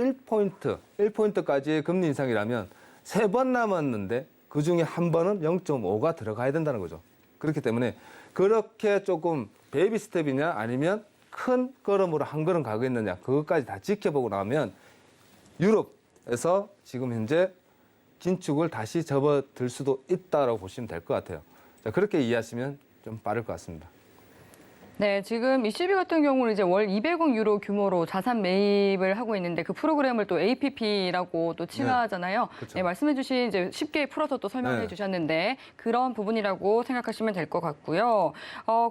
1포인트까지의 금리 인상이라면 3번 남았는데 그중에 한 번은 0.5가 들어가야 된다는 거죠. 그렇기 때문에 그렇게 조금 베이비 스텝이냐 아니면 큰 걸음으로 한 걸음 가겠느냐 그것까지 다 지켜보고 나면 유럽에서 지금 현재 긴축을 다시 접어들 수도 있다라고 보시면 될 것 같아요. 자, 그렇게 이해하시면 좀 빠를 것 같습니다. 네, 지금 ECB 같은 경우는 이제 월 200억 유로 규모로 자산 매입을 하고 있는데 그 프로그램을 또 APP라고 또 칭하잖아요. 그렇죠. 네, 말씀해주신 이제 쉽게 풀어서 또 설명해 네. 주셨는데 그런 부분이라고 생각하시면 될 것 같고요.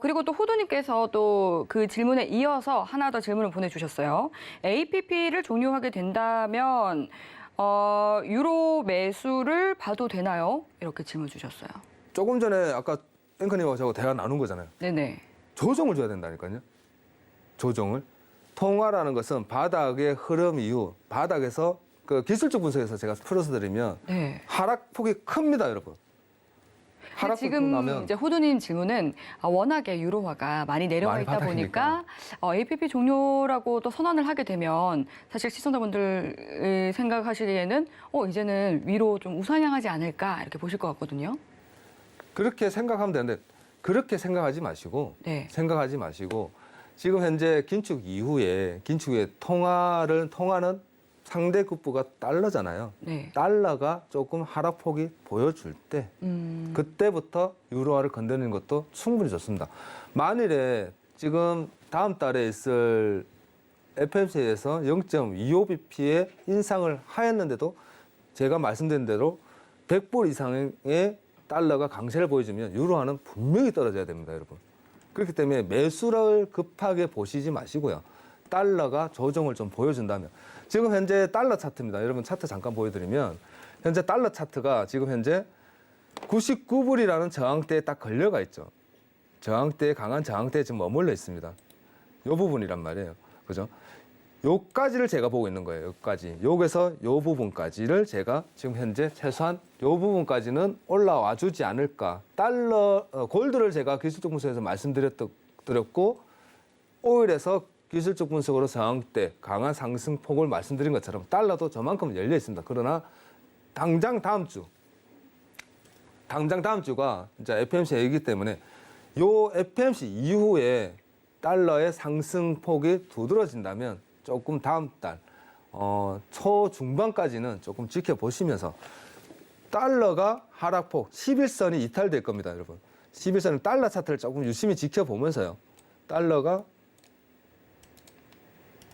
그리고 또 호두님께서 또 그 질문에 이어서 하나 더 질문을 보내주셨어요. APP를 종료하게 된다면 유로 매수를 봐도 되나요? 이렇게 질문 주셨어요. 조금 전에 아까 앵커님하고 저하고 대화 나눈 거잖아요. 네네. 조정을 줘야 된다니까요. 조정을. 통화라는 것은 바닥의 흐름 이후 바닥에서 그 기술적 분석에서 제가 풀어서 드리면 네. 하락폭이 큽니다, 여러분. 하락 지금 나면 이제 호두님 질문은 워낙에 유로화가 많이 내려와 많이 있다 바닥이니까. 보니까 APP 종료라고 또 선언을 하게 되면 사실 시청자분들 생각하시기에는 이제는 위로 좀 우상향하지 않을까 이렇게 보실 것 같거든요. 그렇게 생각하면 되는데 그렇게 생각하지 마시고 네. 지금 현재 긴축 이후에 통화는 상대 국부가 달러잖아요. 네. 달러가 조금 하락폭이 보여줄 때 그때부터 유로화를 건드리는 것도 충분히 좋습니다. 만일에 지금 다음 달에 있을 FMC에서 0.25bp의 인상을 하였는데도 제가 말씀드린 대로 100불 이상의 달러가 강세를 보여주면 유로화는 분명히 떨어져야 됩니다, 여러분. 그렇기 때문에 매수를 급하게 보시지 마시고요. 달러가 조정을 좀 보여준다면 지금 현재 달러 차트입니다. 여러분 차트 잠깐 보여드리면 현재 달러 차트가 지금 현재 99불이라는 저항대에 딱 걸려가 있죠. 강한 저항대에 지금 머물러 있습니다. 이 부분이란 말이에요. 그죠? 요까지를 제가 보고 있는 거예요. 여기까지. 여기서 요 부분까지를 제가 지금 현재 최소한 요 부분까지는 올라와 주지 않을까. 골드를 제가 기술적 분석에서 말씀드렸고 오일에서 기술적 분석으로 저항대, 강한 상승폭을 말씀드린 것처럼 달러도 저만큼 열려 있습니다. 그러나 당장 다음 주가 이제 FMC이기 때문에 요 FMC 이후에 달러의 상승폭이 두드러진다면 조금 다음 달 초중반까지는 조금 지켜보시면서 달러가 하락폭 11선이 이탈될 겁니다, 여러분. 11선은 달러 차트를 조금 유심히 지켜보면서요. 달러가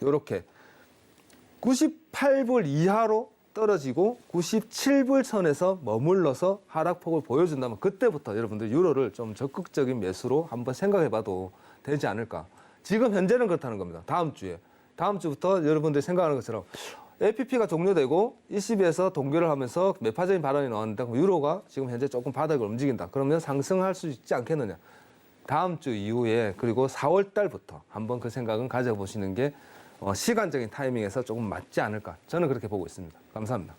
이렇게 98불 이하로 떨어지고 97불 선에서 머물러서 하락폭을 보여준다면 그때부터 여러분들 유로를 좀 적극적인 매수로 한번 생각해봐도 되지 않을까. 지금 현재는 그렇다는 겁니다. 다음 주부터 여러분들이 생각하는 것처럼 APP가 종료되고 ECB에서 동결을 하면서 매파적인 발언이 나왔는데 유로가 지금 현재 조금 바닥을 움직인다. 그러면 상승할 수 있지 않겠느냐. 다음 주 이후에 그리고 4월 달부터 한번 그 생각은 가져보시는 게 시간적인 타이밍에서 조금 맞지 않을까. 저는 그렇게 보고 있습니다. 감사합니다.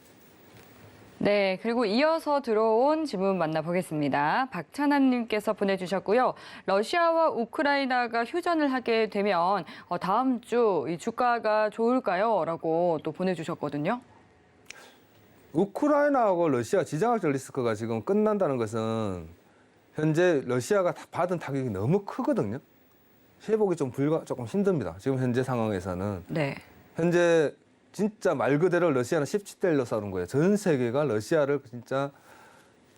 네, 그리고 이어서 들어온 질문 만나보겠습니다. 박찬환님께서 보내주셨고요. 러시아와 우크라이나가 휴전을 하게 되면 다음 주 이 주가가 좋을까요? 라고 또 보내주셨거든요. 우크라이나하고 러시아 지정학적 리스크가 지금 끝난다는 것은 현재 러시아가 받은 타격이 너무 크거든요. 회복이 조금 힘듭니다. 지금 현재 상황에서는. 네. 현재 진짜 말 그대로 러시아는 17대 1로 싸우는 거예요. 전 세계가 러시아를 진짜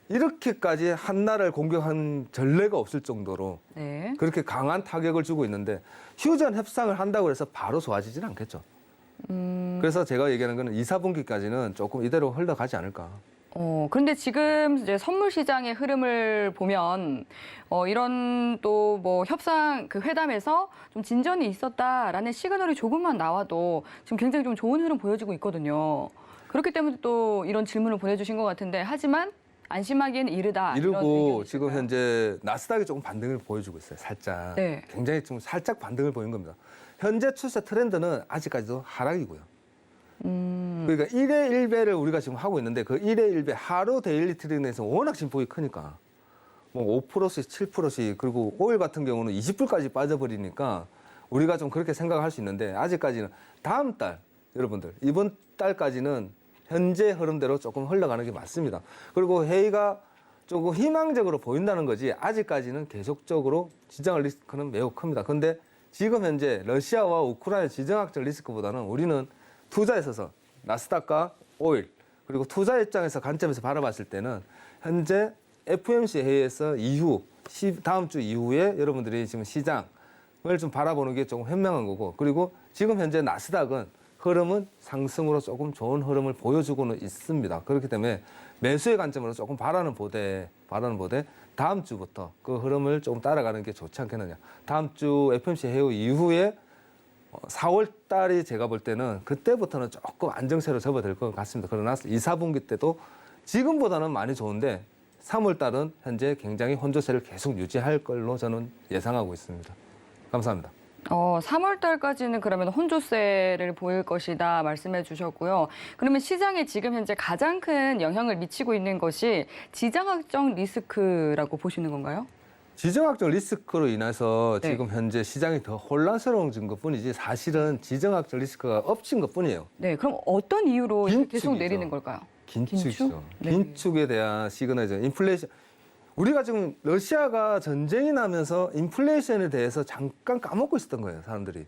이렇게까지 한 나라를 공격한 전례가 없을 정도로 네. 그렇게 강한 타격을 주고 있는데 휴전 협상을 한다고 해서 바로 좋아지지는 않겠죠. 그래서 제가 얘기하는 거는 2, 4분기까지는 조금 이대로 흘러가지 않을까. 그런데 지금 이제 선물 시장의 흐름을 보면 이런 또 뭐 협상 그 회담에서 좀 진전이 있었다라는 시그널이 조금만 나와도 지금 굉장히 좀 좋은 흐름 보여지고 있거든요. 그렇기 때문에 또 이런 질문을 보내주신 것 같은데 하지만 안심하기에는 이르다. 이러고 지금 현재 나스닥이 조금 반등을 보여주고 있어요. 살짝. 네. 굉장히 좀 살짝 반등을 보인 겁니다. 현재 추세 트렌드는 아직까지도 하락이고요. 그러니까 1회 1배를 우리가 지금 하고 있는데 그 1회 1배 하루 데일리 트렌드에서 워낙 진폭이 크니까 뭐 5%씩 7%씩 그리고 오일 같은 경우는 20불까지 빠져버리니까 우리가 좀 그렇게 생각할 수 있는데 아직까지는 다음 달 여러분들 이번 달까지는 현재 흐름대로 조금 흘러가는 게 맞습니다. 그리고 회의가 조금 희망적으로 보인다는 거지 아직까지는 계속적으로 지정학 리스크는 매우 큽니다. 그런데 지금 현재 러시아와 우크라이나 지정학적 리스크보다는 우리는 투자에 있어서 나스닥과 오일 그리고 투자 입장에서 관점에서 바라봤을 때는 현재 FOMC 회의에서 다음 주 이후에 여러분들이 지금 시장을 좀 바라보는 게 조금 현명한 거고 그리고 지금 현재 나스닥은 흐름은 상승으로 조금 좋은 흐름을 보여주고는 있습니다. 그렇기 때문에 매수의 관점으로 조금 바라는 보되 다음 주부터 그 흐름을 조금 따라가는 게 좋지 않겠느냐. 다음 주 FOMC 회의 이후에 4월 달이 제가 볼 때는 그때부터는 조금 안정세로 접어들 것 같습니다. 그러나 2, 4분기 때도 지금보다는 많이 좋은데 3월 달은 현재 굉장히 혼조세를 계속 유지할 걸로 저는 예상하고 있습니다. 감사합니다. 3월 달까지는 그러면 혼조세를 보일 것이다 말씀해 주셨고요. 그러면 시장에 지금 현재 가장 큰 영향을 미치고 있는 것이 지정학적 리스크라고 보시는 건가요? 지정학적 리스크로 인해서 네. 지금 현재 시장이 더 혼란스러워진 것뿐이지 사실은 지정학적 리스크가 엎친 것뿐이에요. 네, 그럼 어떤 이유로 이렇게 계속 긴축이죠. 내리는 걸까요? 긴축이죠. 긴축? 네. 긴축에 대한 시그널이죠. 인플레이션. 우리가 지금 러시아가 전쟁이 나면서 인플레이션에 대해서 잠깐 까먹고 있었던 거예요, 사람들이.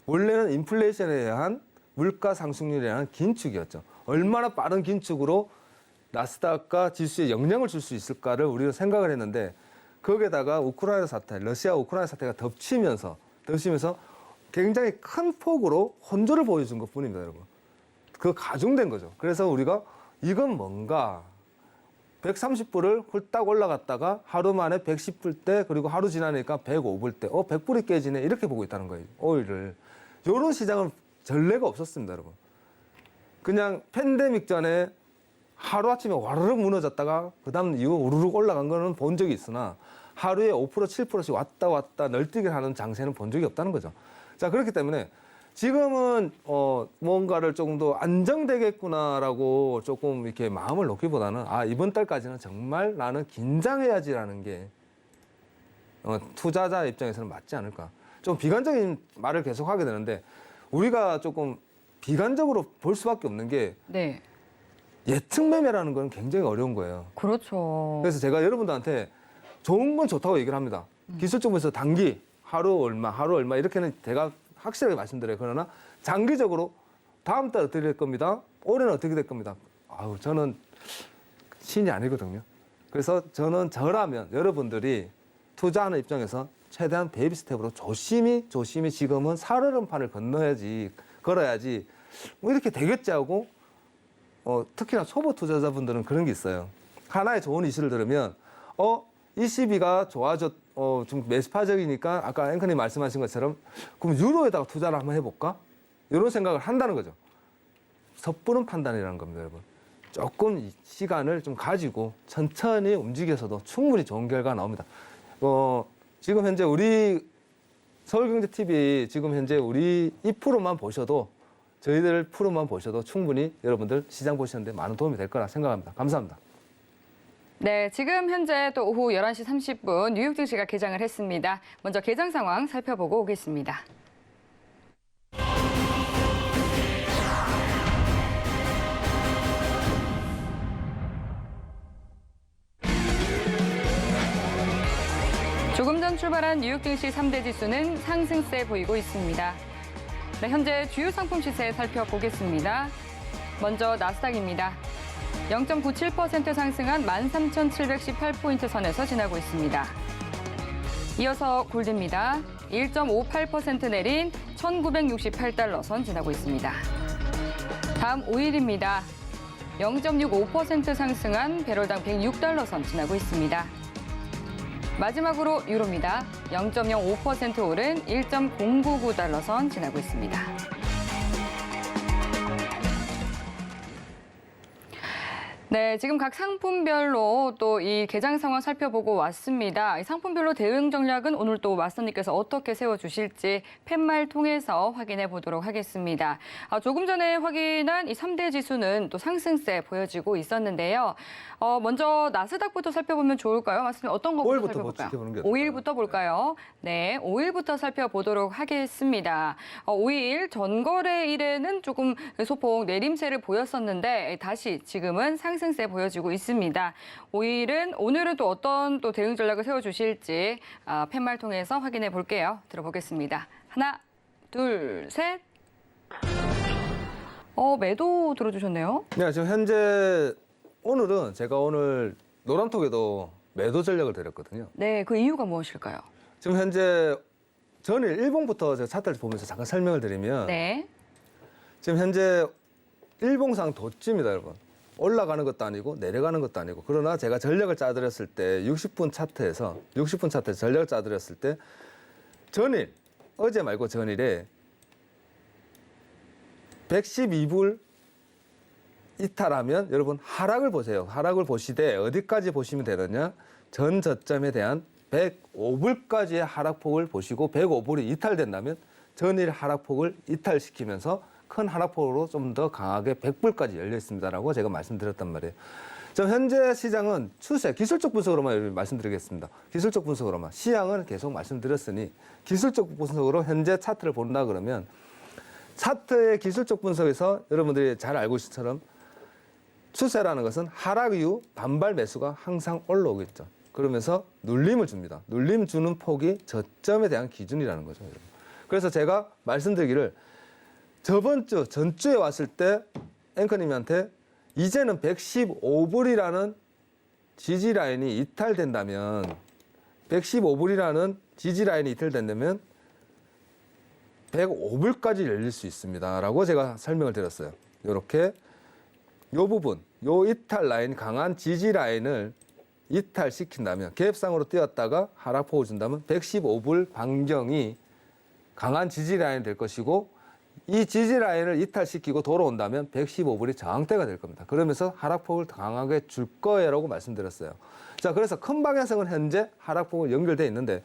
원래는 인플레이션에 대한 물가 상승률에 대한 긴축이었죠. 얼마나 빠른 긴축으로 나스닥과 지수에 영향을 줄 수 있을까를 우리가 생각을 했는데 거기에다가 우크라이나 사태, 러시아 우크라이나 사태가 덮치면서 굉장히 큰 폭으로 혼조를 보여준 것뿐입니다, 여러분. 그 가중된 거죠. 그래서 우리가 이건 뭔가 130불을 홀딱 올라갔다가 하루 만에 110불 때 그리고 하루 지나니까 105불 때 100불이 깨지네 이렇게 보고 있다는 거예요. 오일을. 이런 시장은 전례가 없었습니다, 여러분. 그냥 팬데믹 전에 하루아침에 와르르 무너졌다가 그다음 이후 우르륵 올라간 거는 본 적이 있으나 하루에 5% 7%씩 왔다 갔다 널뛰기를 하는 장세는 본 적이 없다는 거죠. 자, 그렇기 때문에 지금은 뭔가를 조금 더 안정되겠구나라고 조금 이렇게 마음을 놓기보다는 이번 달까지는 정말 나는 긴장해야지라는 게 투자자 입장에서는 맞지 않을까. 좀 비관적인 말을 계속 하게 되는데 우리가 조금 비관적으로 볼 수밖에 없는 게 네, 예측 매매라는 건 굉장히 어려운 거예요. 그렇죠. 그래서 제가 여러분들한테 좋은 건 좋다고 얘기를 합니다. 기술적으로 해서 단기 하루 얼마 이렇게는 제가 확실하게 말씀드려요. 그러나 장기적으로 다음 달 어떻게 될 겁니다. 올해는 어떻게 될 겁니다. 저는 신이 아니거든요. 그래서 저라면 여러분들이 투자하는 입장에서 최대한 베이비 스텝으로 조심히 지금은 살얼음판을 걸어야지 뭐 이렇게 되겠지 하고 특히나 초보 투자자분들은 그런 게 있어요. 하나의 좋은 이슈를 들으면 ECB가 좀 매수파적이니까 아까 앵커님 말씀하신 것처럼 그럼 유로에다가 투자를 한번 해볼까? 이런 생각을 한다는 거죠. 섣부른 판단이라는 겁니다, 여러분. 조금 시간을 좀 가지고 천천히 움직여서도 충분히 좋은 결과가 나옵니다. 지금 현재 우리 서울경제TV 지금 현재 우리 이 프로만 보셔도 저희들 프로만 보셔도 충분히 여러분들 시장 보시는데 많은 도움이 될 거라 생각합니다. 감사합니다. 네, 지금 현재 또 오후 11시 30분 뉴욕 증시가 개장을 했습니다. 먼저 개장 상황 살펴보고 오겠습니다. 조금 전 출발한 뉴욕 증시 3대 지수는 상승세 보이고 있습니다. 네, 현재 주요 상품 시세 살펴보겠습니다. 먼저 나스닥입니다. 0.97% 상승한 13,718포인트 선에서 지나고 있습니다. 이어서 골드입니다. 1.58% 내린 1,968달러 선 지나고 있습니다. 다음 오일입니다. 0.65% 상승한 배럴당 106달러 선 지나고 있습니다. 마지막으로 유로입니다. 0.05% 오른 1.099달러 선 지나고 있습니다. 네, 지금 각 상품별로 또 이 개장 상황 살펴보고 왔습니다. 이 상품별로 대응 전략은 오늘 또 마스터님께서 어떻게 세워주실지 팻말 통해서 확인해 보도록 하겠습니다. 조금 전에 확인한 이 3대 지수는 또 상승세 보여지고 있었는데요. 먼저 나스닥부터 살펴보면 좋을까요? 마스터님 어떤 것부터 오일부터 살펴볼까요? 지켜보는 게 어떨까요? 오일부터 볼까요? 네, 오일부터 살펴보도록 하겠습니다. 오일 전거래일에는 조금 소폭 내림세를 보였었는데 다시 지금은 상승세 보여지고 있습니다. 오늘은 또 어떤 또 대응 전략을 세워주실지 팻말 통해서 확인해 볼게요. 들어보겠습니다. 하나, 둘, 셋. 매도 들어주셨네요. 네, 지금 현재 오늘은 제가 오늘 노란톡에도 매도 전략을 드렸거든요. 네, 그 이유가 무엇일까요? 지금 현재 전일 일봉부터 제가 차트를 보면서 잠깐 설명을 드리면 네. 지금 현재 일봉상 도찌입니다, 여러분. 올라가는 것도 아니고 내려가는 것도 아니고 그러나 제가 전략을 짜드렸을 때 60분 차트에서 전략을 짜드렸을 때 전일 어제 말고 전일에 112불 이탈하면 여러분 하락을 보세요. 하락을 보시되 어디까지 보시면 되느냐? 전 저점에 대한 105불까지의 하락폭을 보시고 105불이 이탈된다면 전일 하락폭을 이탈시키면서 큰 하락폭으로 좀 더 강하게 100불까지 열려 있습니다라고 제가 말씀드렸단 말이에요. 저 현재 시장은 추세, 기술적 분석으로만 말씀드리겠습니다. 기술적 분석으로만. 시향은 계속 말씀드렸으니 기술적 분석으로 현재 차트를 본다 그러면 차트의 기술적 분석에서 여러분들이 잘 알고 계신 것처럼 추세라는 것은 하락 이후 반발 매수가 항상 올라오겠죠. 그러면서 눌림을 줍니다. 눌림 주는 폭이 저점에 대한 기준이라는 거죠. 여러분. 그래서 제가 말씀드리기를 저번 주, 전주에 왔을 때 앵커님한테 이제는 115불이라는 지지라인이 이탈된다면 115불이라는 지지라인이 이탈된다면 105불까지 열릴 수 있습니다. 라고 제가 설명을 드렸어요. 이렇게 요 부분, 요 이탈 라인, 강한 지지 라인을 이탈시킨다면 갭상으로 뛰었다가 하락폭을 준다면 115불 반경이 강한 지지 라인이 될 것이고 이 지지 라인을 이탈시키고 돌아온다면 115불이 저항대가 될 겁니다. 그러면서 하락폭을 강하게 줄 거예요라고 말씀드렸어요. 자, 그래서 큰 방향성은 현재 하락폭을 연결돼 있는데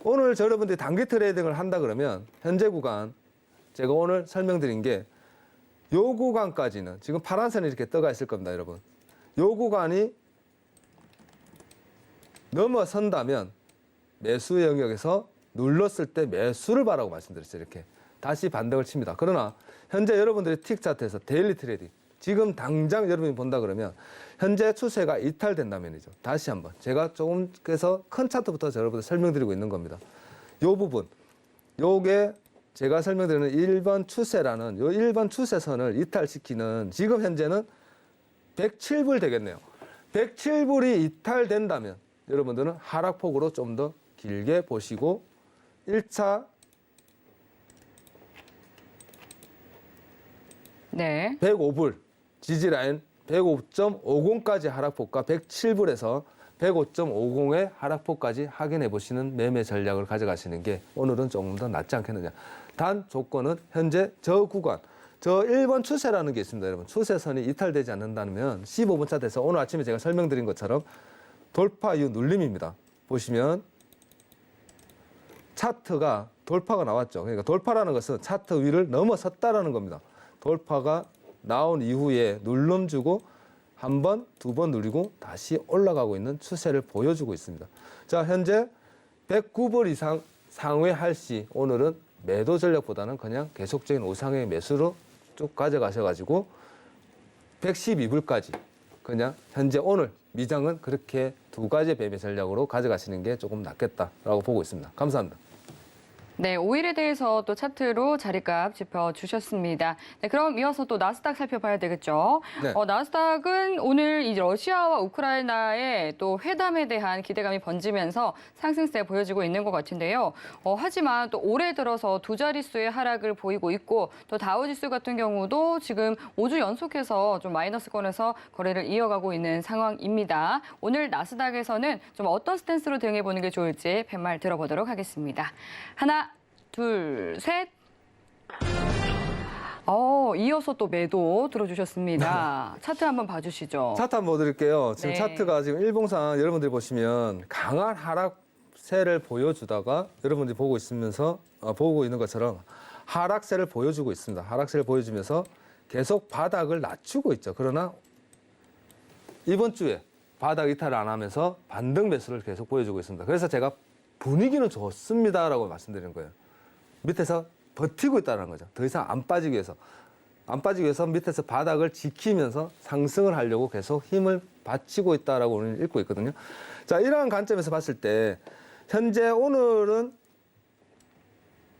오늘 여러분들이 단기 트레이딩을 한다 그러면 현재 구간 제가 오늘 설명드린 게 요 구간까지는 지금 파란 선이 이렇게 떠가 있을 겁니다, 여러분. 요 구간이 넘어선다면 매수 영역에서 눌렀을 때 매수를 바라고 말씀드렸어요. 이렇게 다시 반등을 칩니다. 그러나 현재 여러분들이 틱 차트에서 데일리 트레이딩 지금 당장 여러분이 본다 그러면 현재 추세가 이탈된다면이죠. 다시 한번 제가 조금 그래서 큰 차트부터 여러분들 설명드리고 있는 겁니다. 요 부분 요게 제가 설명드리는 1번 추세라는 요 1번 추세선을 이탈시키는 지금 현재는 107불 되겠네요. 107불이 이탈된다면 여러분들은 하락폭으로 좀 더 길게 보시고 1차 네. 105불 지지라인 105.50까지 하락폭과 107불에서 105.50의 하락폭까지 확인해 보시는 매매 전략을 가져가시는 게 오늘은 조금 더 낫지 않겠느냐. 단 조건은 현재 저 구간, 저 1번 추세라는 게 있습니다. 여러분 추세선이 이탈되지 않는다면 15분 차트에서 오늘 아침에 제가 설명드린 것처럼 돌파 이후 눌림입니다. 보시면 차트가 돌파가 나왔죠. 그러니까 돌파라는 것은 차트 위를 넘어섰다라는 겁니다. 돌파가 나온 이후에 눌림 주고 한 번, 두 번 누리고 다시 올라가고 있는 추세를 보여주고 있습니다. 자, 현재 109불 이상 상회할 시 오늘은 매도 전략보다는 그냥 계속적인 우상의 매수로 쭉 가져가셔가지고 112불까지 그냥 현재 오늘 미장은 그렇게 두 가지 매매 전략으로 가져가시는 게 조금 낫겠다라고 보고 있습니다. 감사합니다. 네, 5일에 대해서 또 차트로 자리값 짚어주셨습니다. 네, 그럼 이어서 또 나스닥 살펴봐야 되겠죠. 네. 나스닥은 오늘 이 러시아와 우크라이나의 또 회담에 대한 기대감이 번지면서 상승세 보여지고 있는 것 같은데요. 하지만 또 올해 들어서 두 자릿수의 하락을 보이고 있고 또 다우지수 같은 경우도 지금 5주 연속해서 좀 마이너스권에서 거래를 이어가고 있는 상황입니다. 오늘 나스닥에서는 좀 어떤 스탠스로 대응해보는 게 좋을지 팻말 들어보도록 하겠습니다. 하나, 둘, 셋. 이어서 또 매도 들어주셨습니다. 차트 한번 봐주시죠. 차트 한번 보여드릴게요. 지금 네. 차트가 지금 일봉상 여러분들이 보시면 강한 하락세를 보여주다가 여러분들이 보고 있으면서 보고 있는 것처럼 하락세를 보여주고 있습니다. 하락세를 보여주면서 계속 바닥을 낮추고 있죠. 그러나 이번 주에 바닥 이탈을 안 하면서 반등 매수를 계속 보여주고 있습니다. 그래서 제가 분위기는 좋습니다라고 말씀드리는 거예요. 밑에서 버티고 있다는 거죠. 더 이상 안 빠지기 위해서. 안 빠지기 위해서 밑에서 바닥을 지키면서 상승을 하려고 계속 힘을 바치고 있다라고 오늘 읽고 있거든요. 자, 이러한 관점에서 봤을 때 현재 오늘은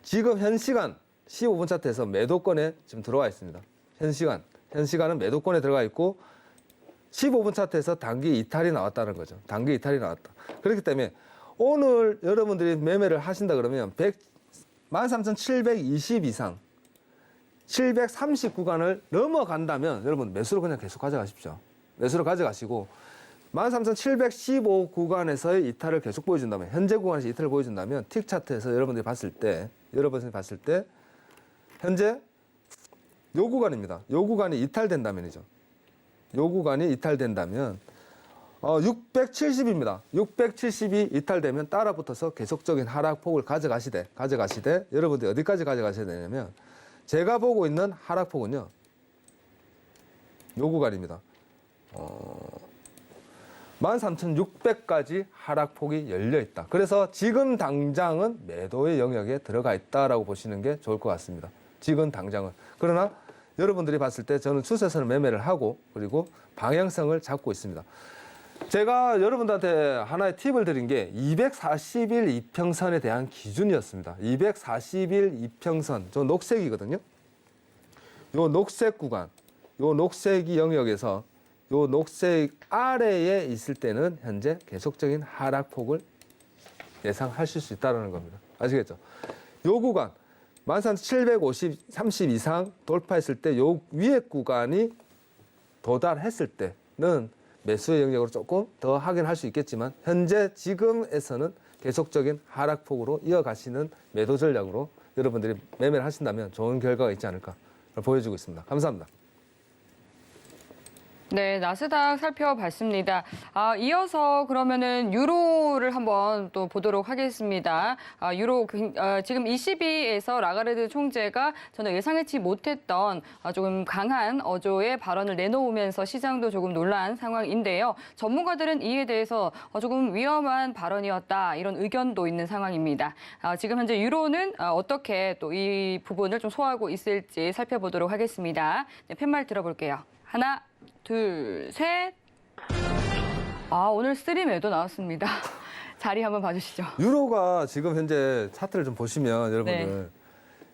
지금 현 시간 15분 차트에서 매도권에 지금 들어와 있습니다. 현 시간은 매도권에 들어가 있고 15분 차트에서 단기 이탈이 나왔다는 거죠. 단기 이탈이 나왔다. 그렇기 때문에 오늘 여러분들이 매매를 하신다 그러면 13,720 이상 730 구간을 넘어간다면 여러분 매수로 그냥 계속 가져가십시오. 매수로 가져가시고 13,715 구간에서의 이탈을 계속 보여준다면 현재 구간에서 이탈을 보여준다면 틱 차트에서 여러분들이 봤을 때 현재 요 구간입니다. 요 구간이 이탈된다면이죠. 요 구간이 이탈된다면 670입니다. 670이 이탈되면 따라붙어서 계속적인 하락폭을 가져가시되 여러분들이 어디까지 가져가셔야 되냐면 제가 보고 있는 하락폭은요. 요 구간입니다. 13,600까지 하락폭이 열려 있다. 그래서 지금 당장은 매도의 영역에 들어가 있다라고 보시는 게 좋을 것 같습니다. 지금 당장은. 그러나 여러분들이 봤을 때 저는 추세선을 매매를 하고 그리고 방향성을 잡고 있습니다. 제가 여러분들한테 하나의 팁을 드린 게 240일 이평선에 대한 기준이었습니다. 240일 이평선, 저 녹색이거든요. 요 녹색 구간, 요 녹색 영역에서 요 녹색 아래에 있을 때는 현재 계속적인 하락폭을 예상하실 수 있다는 겁니다. 아시겠죠? 요 구간 13,750, 30 이상 돌파했을 때 요 위에 구간이 도달했을 때는 매수의 영역으로 조금 더 하긴 할 수 있겠지만 현재 지금에서는 계속적인 하락폭으로 이어가시는 매도 전략으로 여러분들이 매매를 하신다면 좋은 결과가 있지 않을까 보여주고 있습니다. 감사합니다. 네, 나스닥 살펴봤습니다. 이어서 그러면은 유로를 한번 또 보도록 하겠습니다. 유로 지금 ECB에서 라가르드 총재가 저는 예상치 못했던 조금 강한 어조의 발언을 내놓으면서 시장도 조금 놀란 상황인데요. 전문가들은 이에 대해서 조금 위험한 발언이었다 이런 의견도 있는 상황입니다. 지금 현재 유로는 어떻게 또 이 부분을 좀 소화하고 있을지 살펴보도록 하겠습니다. 네, 팻말 들어볼게요. 하나, 둘, 셋. 오늘 쓰리매도 나왔습니다. 자리 한번 봐주시죠. 유로가 지금 현재 차트를 좀 보시면 여러분들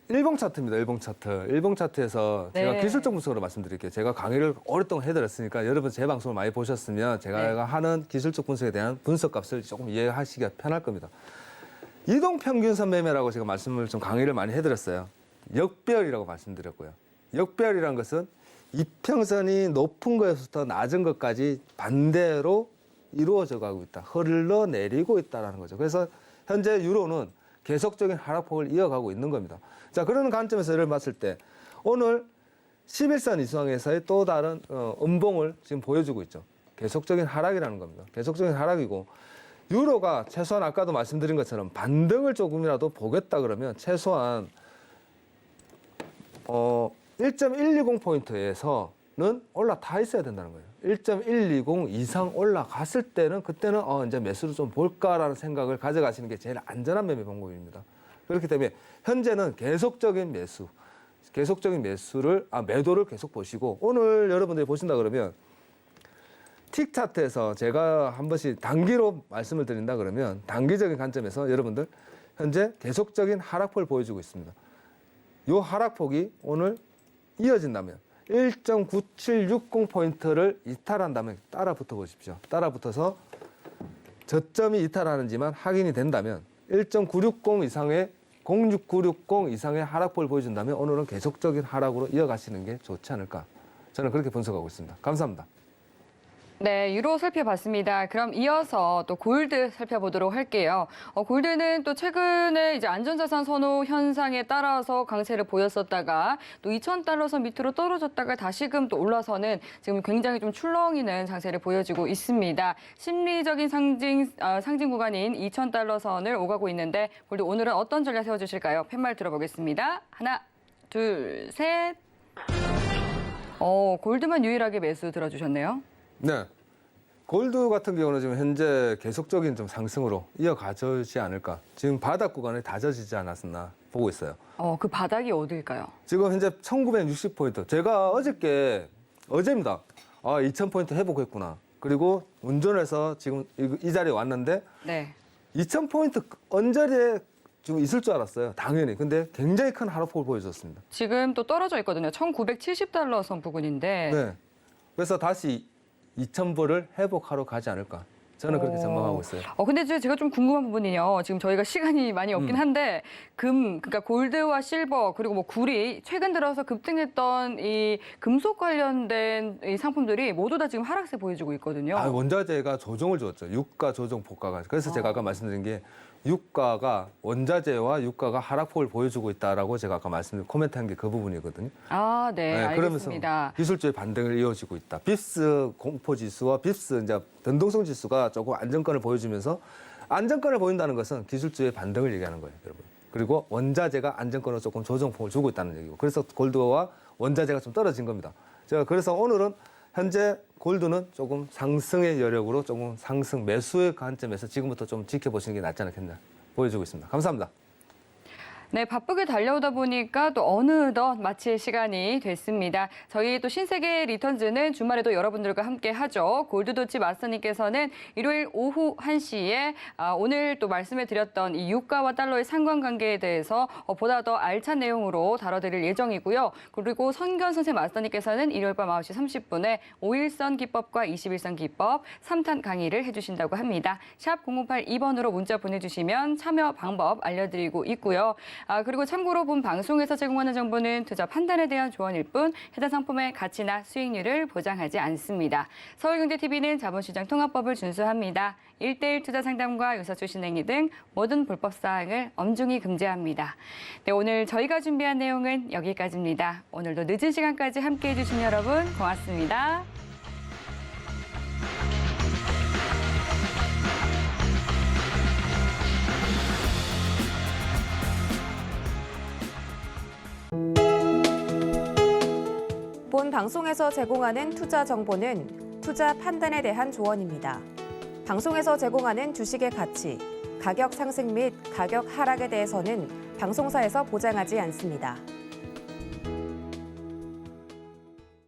일봉 차트입니다. 일봉 차트. 일봉 차트에서 제가 네. 기술적 분석으로 말씀드릴게요. 제가 강의를 오랫동안 해드렸으니까 여러분 제 방송을 많이 보셨으면 제가 하는 기술적 분석에 대한 분석값을 조금 이해하시기가 편할 겁니다. 이동평균선 매매라고 제가 말씀을 좀 강의를 많이 해드렸어요. 역배열이라고 말씀드렸고요. 역배열이라는 것은 이평선이 높은 것부터 낮은 것까지 반대로 이루어져 가고 있다. 흘러내리고 있다는 거죠. 그래서 현재 유로는 계속적인 하락폭을 이어가고 있는 겁니다. 자, 그런 관점에서 예를 봤을 때 오늘 11선 이상에서의 또 다른 음봉을 지금 보여주고 있죠. 계속적인 하락이라는 겁니다. 계속적인 하락이고 유로가 최소한 아까도 말씀드린 것처럼 반등을 조금이라도 보겠다 그러면 최소한 1.120포인트에서는 올라타 있어야 된다는 거예요. 1.120 이상 올라갔을 때는 그때는 이제 매수를 좀 볼까라는 생각을 가져가시는 게 제일 안전한 매매 방법입니다. 그렇기 때문에 현재는 계속적인 매도를 계속 보시고 오늘 여러분들이 보신다 그러면 틱 차트에서 제가 한 번씩 단기로 말씀을 드린다 그러면 단기적인 관점에서 여러분들 현재 계속적인 하락폭을 보여주고 있습니다. 이 하락폭이 오늘 이어진다면 1.9760포인트를 이탈한다면 따라 붙어 보십시오. 따라 붙어서 저점이 이탈하는지만 확인이 된다면 1.960 이상의 06960 이상의 하락폭을 보여준다면 오늘은 계속적인 하락으로 이어가시는 게 좋지 않을까. 저는 그렇게 분석하고 있습니다. 감사합니다. 네, 유로 살펴봤습니다. 그럼 이어서 또 골드 살펴보도록 할게요. 골드는 또 최근에 이제 안전자산 선호 현상에 따라서 강세를 보였었다가 또 2,000달러 선 밑으로 떨어졌다가 다시금 또 올라서는 지금 굉장히 좀 출렁이는 장세를 보여주고 있습니다. 심리적인 상징 구간인 2,000달러 선을 오가고 있는데 골드 오늘은 어떤 전략 세워주실까요? 팻말 들어보겠습니다. 하나, 둘, 셋. 골드만 유일하게 매수 들어주셨네요. 네. 골드 같은 경우는 지금 현재 계속적인 좀 상승으로 이어가지 않을까. 지금 바닥 구간에 다져지지 않았나 보고 있어요. 그 바닥이 어딜까요? 지금 현재 1960포인트. 제가 어제입니다. 2000포인트 회복했구나. 그리고 운전해서 지금 이 자리에 왔는데 네. 2000포인트 언저리에 지금 있을 줄 알았어요. 당연히. 근데 굉장히 큰 하락폭을 보여줬습니다. 지금 또 떨어져 있거든요. 1970달러 선 부근인데. 네. 그래서 다시 2000불을 회복하러 가지 않을까. 저는 그렇게 전망하고 있어요. 근데 제가 좀 궁금한 부분이요. 지금 저희가 시간이 많이 없긴 한데 그러니까 골드와 실버 그리고 뭐 구리 최근 들어서 급등했던 이 금속 관련된 이 상품들이 모두 다 지금 하락세 보여주고 있거든요. 원자재가 조정을 줬죠. 유가 조정 포가가. 그래서 제가 아까 말씀드린 게 유가가 원자재와 유가가 하락폭을 보여주고 있다라고 제가 아까 말씀드린 코멘트한 게 그 부분이거든요. 네, 그러면서 알겠습니다. 기술주의 반등을 이어지고 있다. 빕스 공포 지수와 빕스 이제 변동성 지수가 조금 안정권을 보여주면서 안정권을 보인다는 것은 기술주의 반등을 얘기하는 거예요, 여러분. 그리고 원자재가 안정권을 조금 조정폭을 주고 있다는 얘기고. 그래서 골드와 원자재가 좀 떨어진 겁니다. 제가 그래서 오늘은 현재 골드는 조금 상승의 여력으로 조금 상승 매수의 관점에서 지금부터 좀 지켜보시는 게 낫지 않겠나 보여주고 있습니다. 감사합니다. 네, 바쁘게 달려오다 보니까 또 어느덧 마칠 시간이 됐습니다. 저희 또 신세계 리턴즈는 주말에도 여러분들과 함께 하죠. 골드도치 마스터님께서는 일요일 오후 1시에 오늘 또 말씀해 드렸던 이 유가와 달러의 상관관계에 대해서 보다 더 알찬 내용으로 다뤄드릴 예정이고요. 그리고 선견 선생 마스터님께서는 일요일 밤 9시 30분에 5일선 기법과 21선 기법 3탄 강의를 해주신다고 합니다. 샵 0082번으로 문자 보내주시면 참여 방법 알려드리고 있고요. 그리고 참고로 본 방송에서 제공하는 정보는 투자 판단에 대한 조언일 뿐 해당 상품의 가치나 수익률을 보장하지 않습니다. 서울경제TV는 자본시장 통합법을 준수합니다. 1:1 투자 상담과 유사 출신 행위 등 모든 불법 사항을 엄중히 금지합니다. 네, 오늘 저희가 준비한 내용은 여기까지입니다. 오늘도 늦은 시간까지 함께해 주신 여러분 고맙습니다. 본 방송에서 제공하는 투자 정보는 투자 판단에 대한 조언입니다. 방송에서 제공하는 주식의 가치, 가격 상승 및 가격 하락에 대해서는 방송사에서 보장하지 않습니다.